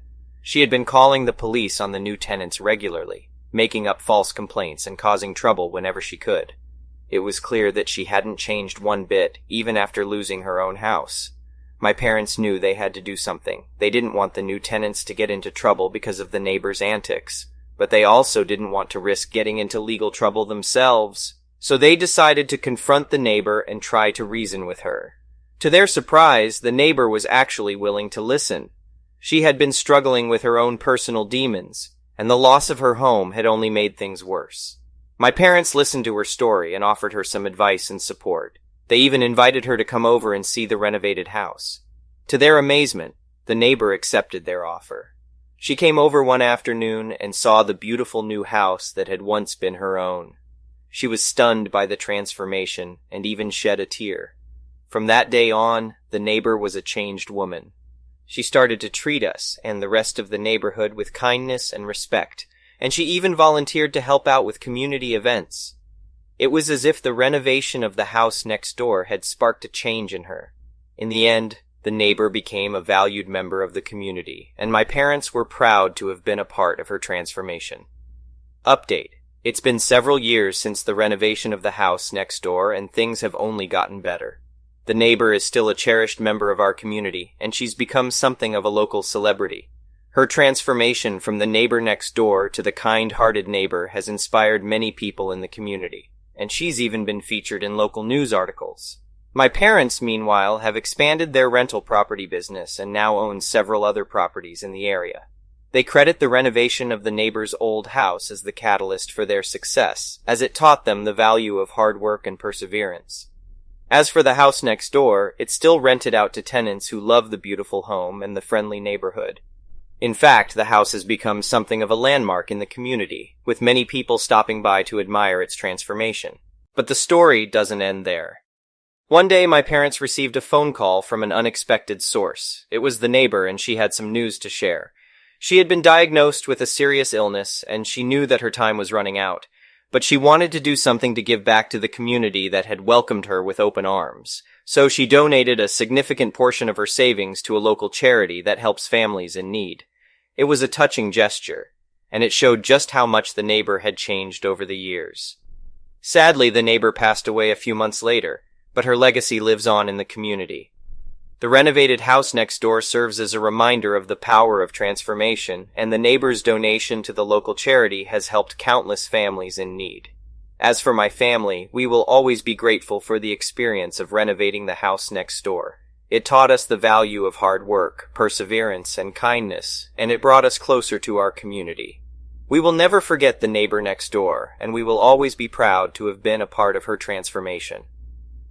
She had been calling the police on the new tenants regularly, making up false complaints and causing trouble whenever she could. It was clear that she hadn't changed one bit, even after losing her own house. My parents knew they had to do something. They didn't want the new tenants to get into trouble because of the neighbor's antics, but they also didn't want to risk getting into legal trouble themselves. So they decided to confront the neighbor and try to reason with her. To their surprise, the neighbor was actually willing to listen. She had been struggling with her own personal demons, and the loss of her home had only made things worse. My parents listened to her story and offered her some advice and support. They even invited her to come over and see the renovated house. To their amazement, the neighbor accepted their offer. She came over one afternoon and saw the beautiful new house that had once been her own. She was stunned by the transformation and even shed a tear. From that day on, the neighbor was a changed woman. She started to treat us and the rest of the neighborhood with kindness and respect, and she even volunteered to help out with community events. It was as if the renovation of the house next door had sparked a change in her. In the end, the neighbor became a valued member of the community, and my parents were proud to have been a part of her transformation. Update. It's been several years since the renovation of the house next door, and things have only gotten better. The neighbor is still a cherished member of our community, and she's become something of a local celebrity. Her transformation from the neighbor next door to the kind-hearted neighbor has inspired many people in the community, and she's even been featured in local news articles. My parents, meanwhile, have expanded their rental property business and now own several other properties in the area. They credit the renovation of the neighbor's old house as the catalyst for their success, as it taught them the value of hard work and perseverance. As for the house next door, it's still rented out to tenants who love the beautiful home and the friendly neighborhood. In fact, the house has become something of a landmark in the community, with many people stopping by to admire its transformation. But the story doesn't end there. One day, my parents received a phone call from an unexpected source. It was the neighbor, and she had some news to share. She had been diagnosed with a serious illness, and she knew that her time was running out. But she wanted to do something to give back to the community that had welcomed her with open arms. So she donated a significant portion of her savings to a local charity that helps families in need. It was a touching gesture, and it showed just how much the neighbor had changed over the years. Sadly, the neighbor passed away a few months later, but her legacy lives on in the community. The renovated house next door serves as a reminder of the power of transformation, and the neighbor's donation to the local charity has helped countless families in need. As for my family, we will always be grateful for the experience of renovating the house next door. It taught us the value of hard work, perseverance, and kindness, and it brought us closer to our community. We will never forget the neighbor next door, and we will always be proud to have been a part of her transformation.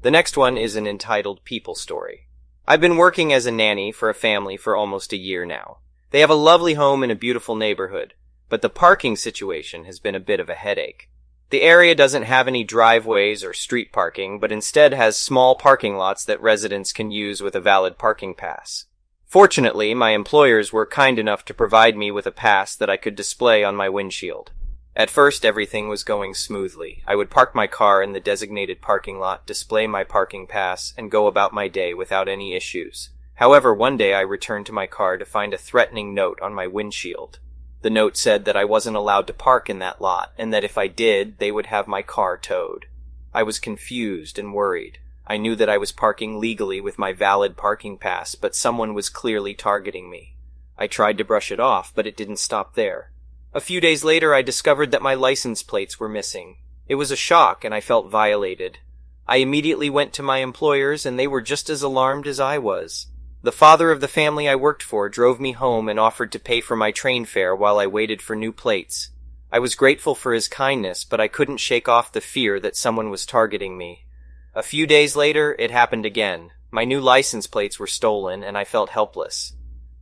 The next one is an entitled People Story. I've been working as a nanny for a family for almost a year now. They have a lovely home in a beautiful neighborhood, but the parking situation has been a bit of a headache. The area doesn't have any driveways or street parking, but instead has small parking lots that residents can use with a valid parking pass. Fortunately, my employers were kind enough to provide me with a pass that I could display on my windshield. At first, everything was going smoothly. I would park my car in the designated parking lot, display my parking pass, and go about my day without any issues. However, one day I returned to my car to find a threatening note on my windshield. The note said that I wasn't allowed to park in that lot, and that if I did, they would have my car towed. I was confused and worried. I knew that I was parking legally with my valid parking pass, but someone was clearly targeting me. I tried to brush it off, but it didn't stop there. A few days later, I discovered that my license plates were missing. It was a shock, and I felt violated. I immediately went to my employers, and they were just as alarmed as I was. The father of the family I worked for drove me home and offered to pay for my train fare while I waited for new plates. I was grateful for his kindness, but I couldn't shake off the fear that someone was targeting me. A few days later, it happened again. My new license plates were stolen, and I felt helpless.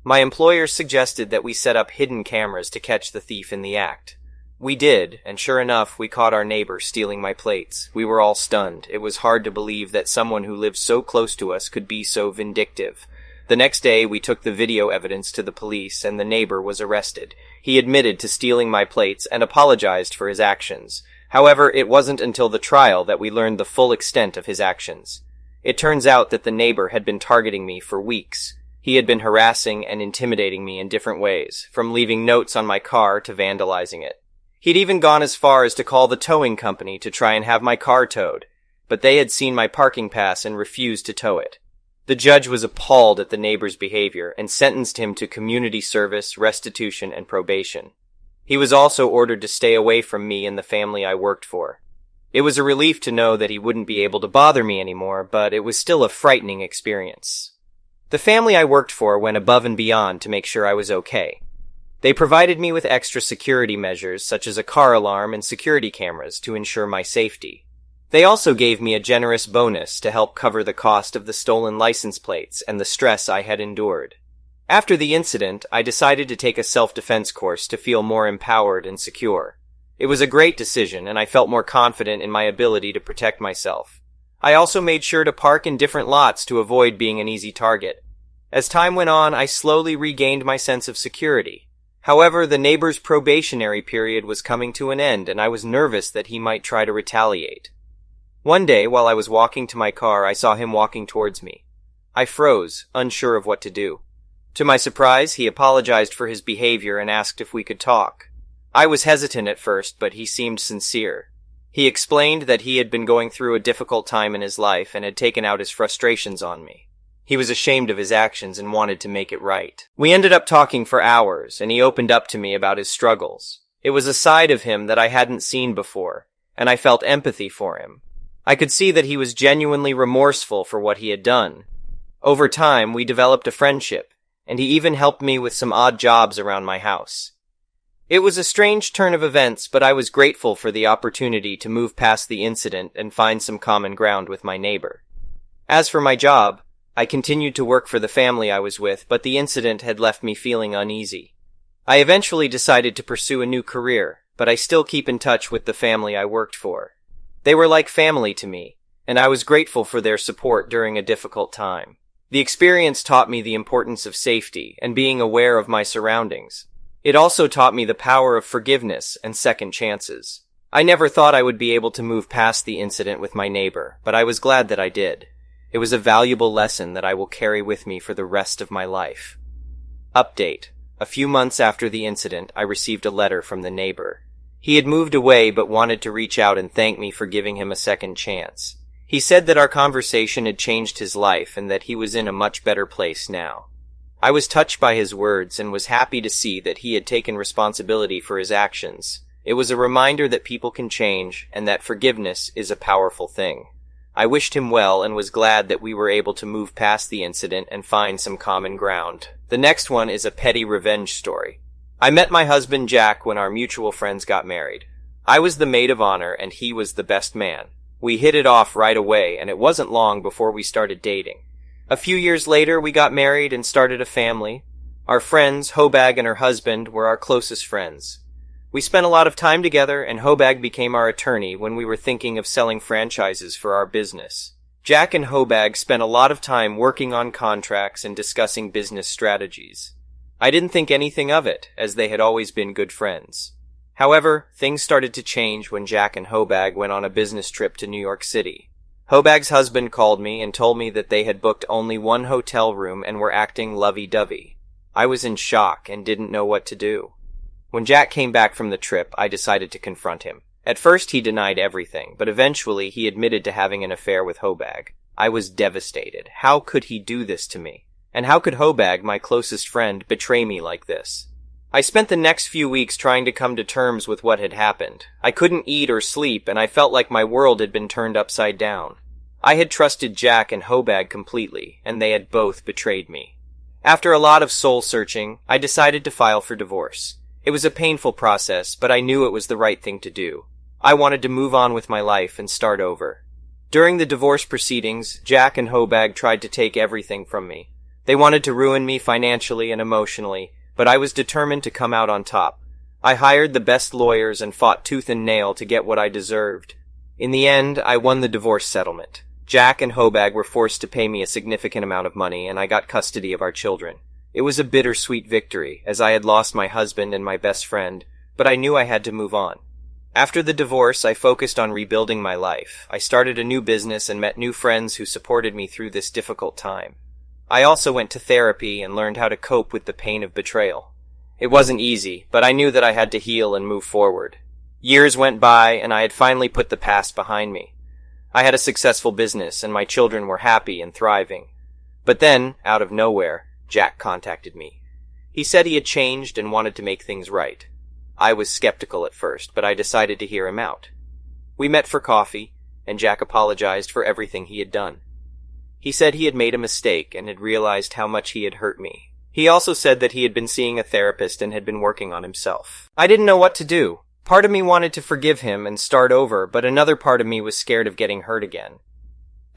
My employer suggested that we set up hidden cameras to catch the thief in the act. We did, and sure enough, we caught our neighbor stealing my plates. We were all stunned. It was hard to believe that someone who lived so close to us could be so vindictive. The next day, we took the video evidence to the police, and the neighbor was arrested. He admitted to stealing my plates and apologized for his actions. However, it wasn't until the trial that we learned the full extent of his actions. It turns out that the neighbor had been targeting me for weeks. He had been harassing and intimidating me in different ways, from leaving notes on my car to vandalizing it. He'd even gone as far as to call the towing company to try and have my car towed, but they had seen my parking pass and refused to tow it. The judge was appalled at the neighbor's behavior and sentenced him to community service, restitution, and probation. He was also ordered to stay away from me and the family I worked for. It was a relief to know that he wouldn't be able to bother me anymore, but it was still a frightening experience. The family I worked for went above and beyond to make sure I was okay. They provided me with extra security measures such as a car alarm and security cameras to ensure my safety. They also gave me a generous bonus to help cover the cost of the stolen license plates and the stress I had endured. After the incident, I decided to take a self-defense course to feel more empowered and secure. It was a great decision, and I felt more confident in my ability to protect myself. I also made sure to park in different lots to avoid being an easy target. As time went on, I slowly regained my sense of security. However, the neighbor's probationary period was coming to an end, and I was nervous that he might try to retaliate. One day, while I was walking to my car, I saw him walking towards me. I froze, unsure of what to do. To my surprise, he apologized for his behavior and asked if we could talk. I was hesitant at first, but he seemed sincere. He explained that he had been going through a difficult time in his life and had taken out his frustrations on me. He was ashamed of his actions and wanted to make it right. We ended up talking for hours, and he opened up to me about his struggles. It was a side of him that I hadn't seen before, and I felt empathy for him. I could see that he was genuinely remorseful for what he had done. Over time, we developed a friendship, and he even helped me with some odd jobs around my house. It was a strange turn of events, but I was grateful for the opportunity to move past the incident and find some common ground with my neighbor. As for my job, I continued to work for the family I was with, but the incident had left me feeling uneasy. I eventually decided to pursue a new career, but I still keep in touch with the family I worked for. They were like family to me, and I was grateful for their support during a difficult time. The experience taught me the importance of safety and being aware of my surroundings. It also taught me the power of forgiveness and second chances. I never thought I would be able to move past the incident with my neighbor, but I was glad that I did. It was a valuable lesson that I will carry with me for the rest of my life. Update. A few months after the incident, I received a letter from the neighbor. He had moved away but wanted to reach out and thank me for giving him a second chance. He said that our conversation had changed his life and that he was in a much better place now. I was touched by his words and was happy to see that he had taken responsibility for his actions. It was a reminder that people can change and that forgiveness is a powerful thing. I wished him well and was glad that we were able to move past the incident and find some common ground. The next one is a petty revenge story. I met my husband Jack when our mutual friends got married. I was the maid of honor and he was the best man. We hit it off right away and it wasn't long before we started dating. A few years later, we got married and started a family. Our friends, Hobag and her husband, were our closest friends. We spent a lot of time together, and Hobag became our attorney when we were thinking of selling franchises for our business. Jack and Hobag spent a lot of time working on contracts and discussing business strategies. I didn't think anything of it, as they had always been good friends. However, things started to change when Jack and Hobag went on a business trip to New York City. Hobag's husband called me and told me that they had booked only one hotel room and were acting lovey-dovey. I was in shock and didn't know what to do. When Jack came back from the trip, I decided to confront him. At first he denied everything, but eventually he admitted to having an affair with Hobag. I was devastated. How could he do this to me? And how could Hobag, my closest friend, betray me like this? I spent the next few weeks trying to come to terms with what had happened. I couldn't eat or sleep, and I felt like my world had been turned upside down. I had trusted Jack and Hobag completely, and they had both betrayed me. After a lot of soul-searching, I decided to file for divorce. It was a painful process, but I knew it was the right thing to do. I wanted to move on with my life and start over. During the divorce proceedings, Jack and Hobag tried to take everything from me. They wanted to ruin me financially and emotionally, but I was determined to come out on top. I hired the best lawyers and fought tooth and nail to get what I deserved. In the end, I won the divorce settlement. Jack and Hobag were forced to pay me a significant amount of money, and I got custody of our children. It was a bittersweet victory, as I had lost my husband and my best friend, but I knew I had to move on. After the divorce, I focused on rebuilding my life. I started a new business and met new friends who supported me through this difficult time. I also went to therapy and learned how to cope with the pain of betrayal. It wasn't easy, but I knew that I had to heal and move forward. Years went by, and I had finally put the past behind me. I had a successful business, and my children were happy and thriving. But then, out of nowhere, Jack contacted me. He said he had changed and wanted to make things right. I was skeptical at first, but I decided to hear him out. We met for coffee, and Jack apologized for everything he had done. He said he had made a mistake and had realized how much he had hurt me. He also said that he had been seeing a therapist and had been working on himself. I didn't know what to do. Part of me wanted to forgive him and start over, but another part of me was scared of getting hurt again.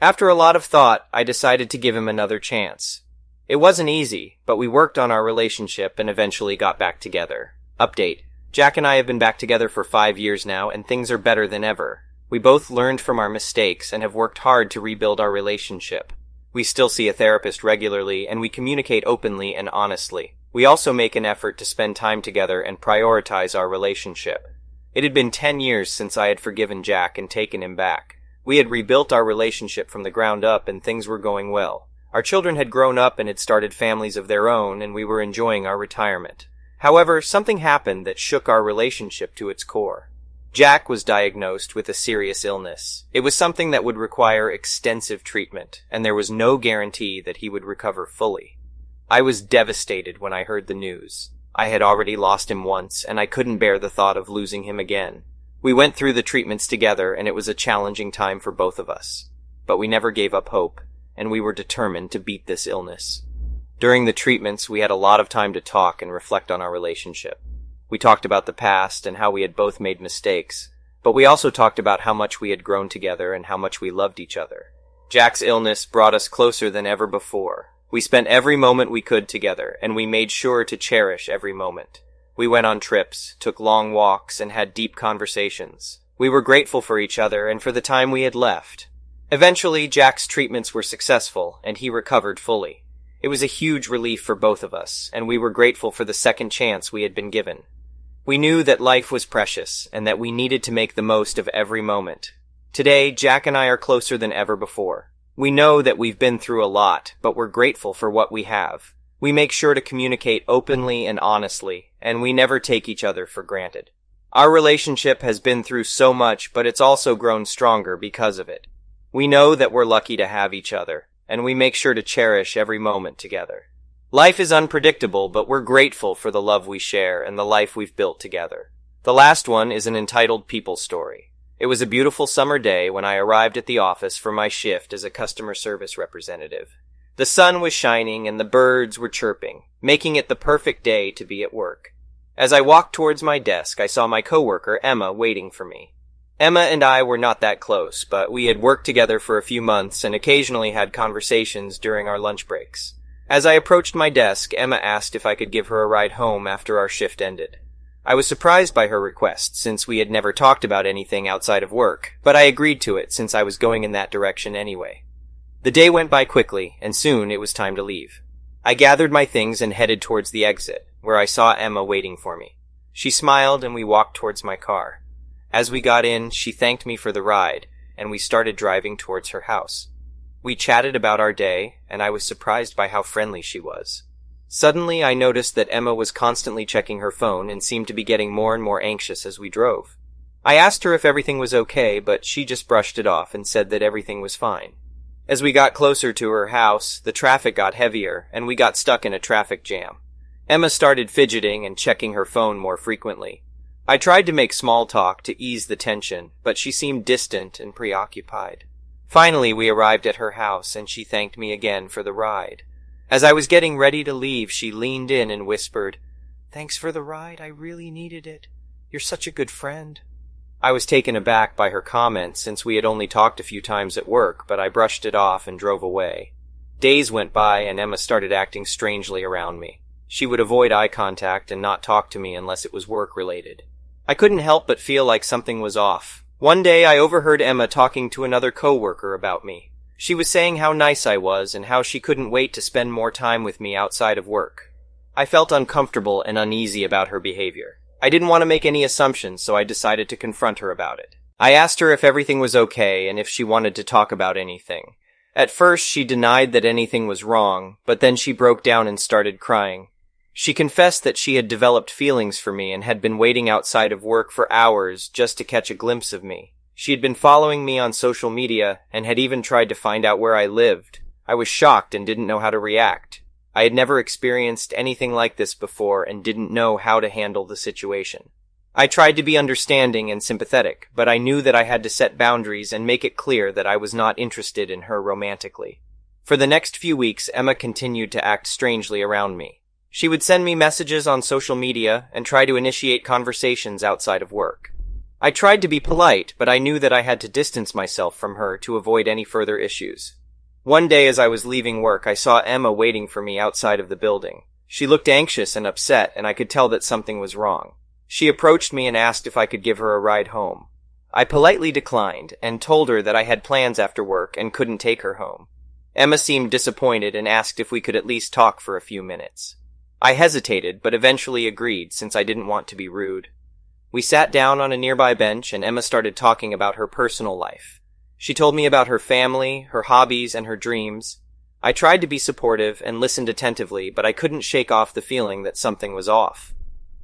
After a lot of thought, I decided to give him another chance. It wasn't easy, but we worked on our relationship and eventually got back together. Update. Jack and I have been back together for 5 years now, and things are better than ever. We both learned from our mistakes and have worked hard to rebuild our relationship. We still see a therapist regularly, and we communicate openly and honestly. We also make an effort to spend time together and prioritize our relationship. It had been 10 years since I had forgiven Jack and taken him back. We had rebuilt our relationship from the ground up, and things were going well. Our children had grown up and had started families of their own, and we were enjoying our retirement. However, something happened that shook our relationship to its core. Jack was diagnosed with a serious illness. It was something that would require extensive treatment, and there was no guarantee that he would recover fully. I was devastated when I heard the news. I had already lost him once, and I couldn't bear the thought of losing him again. We went through the treatments together, and it was a challenging time for both of us. But we never gave up hope, and we were determined to beat this illness. During the treatments, we had a lot of time to talk and reflect on our relationship. We talked about the past and how we had both made mistakes, but we also talked about how much we had grown together and how much we loved each other. Jack's illness brought us closer than ever before. We spent every moment we could together, and we made sure to cherish every moment. We went on trips, took long walks, and had deep conversations. We were grateful for each other and for the time we had left. Eventually, Jack's treatments were successful, and he recovered fully. It was a huge relief for both of us, and we were grateful for the second chance we had been given. We knew that life was precious, and that we needed to make the most of every moment. Today, Jack and I are closer than ever before. We know that we've been through a lot, but we're grateful for what we have. We make sure to communicate openly and honestly, and we never take each other for granted. Our relationship has been through so much, but it's also grown stronger because of it. We know that we're lucky to have each other, and we make sure to cherish every moment together. Life is unpredictable, but we're grateful for the love we share and the life we've built together. The last one is an entitled people story. It was a beautiful summer day when I arrived at the office for my shift as a customer service representative. The sun was shining and the birds were chirping, making it the perfect day to be at work. As I walked towards my desk, I saw my coworker, Emma, waiting for me. Emma and I were not that close, but we had worked together for a few months and occasionally had conversations during our lunch breaks. As I approached my desk, Emma asked if I could give her a ride home after our shift ended. I was surprised by her request, since we had never talked about anything outside of work, but I agreed to it since I was going in that direction anyway. The day went by quickly, and soon it was time to leave. I gathered my things and headed towards the exit, where I saw Emma waiting for me. She smiled and we walked towards my car. As we got in, she thanked me for the ride, and we started driving towards her house. We chatted about our day, and I was surprised by how friendly she was. Suddenly, I noticed that Emma was constantly checking her phone and seemed to be getting more and more anxious as we drove. I asked her if everything was okay, but she just brushed it off and said that everything was fine. As we got closer to her house, the traffic got heavier, and we got stuck in a traffic jam. Emma started fidgeting and checking her phone more frequently. I tried to make small talk to ease the tension, but she seemed distant and preoccupied. Finally, we arrived at her house, and she thanked me again for the ride. As I was getting ready to leave, she leaned in and whispered, "Thanks for the ride, I really needed it. You're such a good friend." I was taken aback by her comment since we had only talked a few times at work, but I brushed it off and drove away. Days went by and Emma started acting strangely around me. She would avoid eye contact and not talk to me unless it was work-related. I couldn't help but feel like something was off. One day I overheard Emma talking to another coworker about me. She was saying how nice I was and how she couldn't wait to spend more time with me outside of work. I felt uncomfortable and uneasy about her behavior. I didn't want to make any assumptions, so I decided to confront her about it. I asked her if everything was okay and if she wanted to talk about anything. At first, she denied that anything was wrong, but then she broke down and started crying. She confessed that she had developed feelings for me and had been waiting outside of work for hours just to catch a glimpse of me. She had been following me on social media and had even tried to find out where I lived. I was shocked and didn't know how to react. I had never experienced anything like this before and didn't know how to handle the situation. I tried to be understanding and sympathetic, but I knew that I had to set boundaries and make it clear that I was not interested in her romantically. For the next few weeks, Emma continued to act strangely around me. She would send me messages on social media and try to initiate conversations outside of work. I tried to be polite, but I knew that I had to distance myself from her to avoid any further issues. One day as I was leaving work, I saw Emma waiting for me outside of the building. She looked anxious and upset, and I could tell that something was wrong. She approached me and asked if I could give her a ride home. I politely declined and told her that I had plans after work and couldn't take her home. Emma seemed disappointed and asked if we could at least talk for a few minutes. I hesitated, but eventually agreed since I didn't want to be rude. We sat down on a nearby bench and Emma started talking about her personal life. She told me about her family, her hobbies, and her dreams. I tried to be supportive and listened attentively, but I couldn't shake off the feeling that something was off.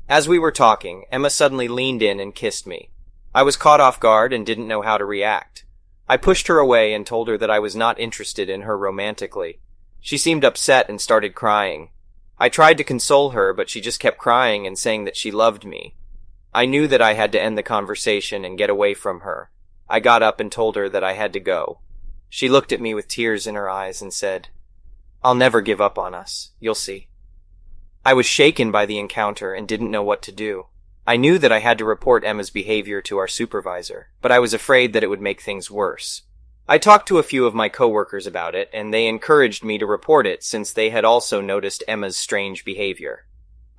As we were talking, Emma suddenly leaned in and kissed me. I was caught off guard and didn't know how to react. I pushed her away and told her that I was not interested in her romantically. She seemed upset and started crying. I tried to console her, but she just kept crying and saying that she loved me. I knew that I had to end the conversation and get away from her. I got up and told her that I had to go. She looked at me with tears in her eyes and said, "I'll never give up on us. You'll see." I was shaken by the encounter and didn't know what to do. I knew that I had to report Emma's behavior to our supervisor, but I was afraid that it would make things worse. I talked to a few of my coworkers about it, and they encouraged me to report it since they had also noticed Emma's strange behavior.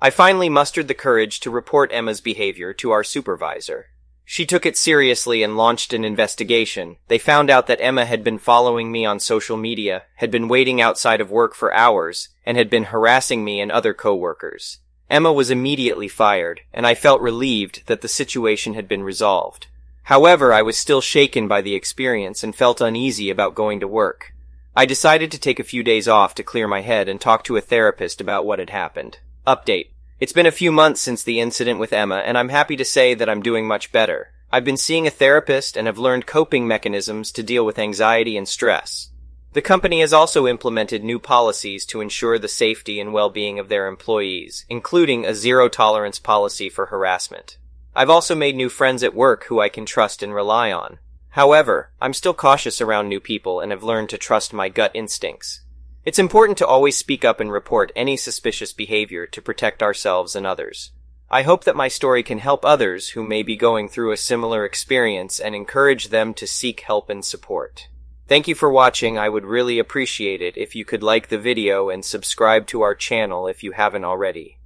I finally mustered the courage to report Emma's behavior to our supervisor. She took it seriously and launched an investigation. They found out that Emma had been following me on social media, had been waiting outside of work for hours, and had been harassing me and other coworkers. Emma was immediately fired, and I felt relieved that the situation had been resolved. However, I was still shaken by the experience and felt uneasy about going to work. I decided to take a few days off to clear my head and talk to a therapist about what had happened. Update. It's been a few months since the incident with Emma, and I'm happy to say that I'm doing much better. I've been seeing a therapist and have learned coping mechanisms to deal with anxiety and stress. The company has also implemented new policies to ensure the safety and well-being of their employees, including a zero-tolerance policy for harassment. I've also made new friends at work who I can trust and rely on. However, I'm still cautious around new people and have learned to trust my gut instincts. It's important to always speak up and report any suspicious behavior to protect ourselves and others. I hope that my story can help others who may be going through a similar experience and encourage them to seek help and support. Thank you for watching. I would really appreciate it if you could like the video and subscribe to our channel if you haven't already.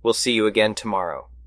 We'll see you again tomorrow.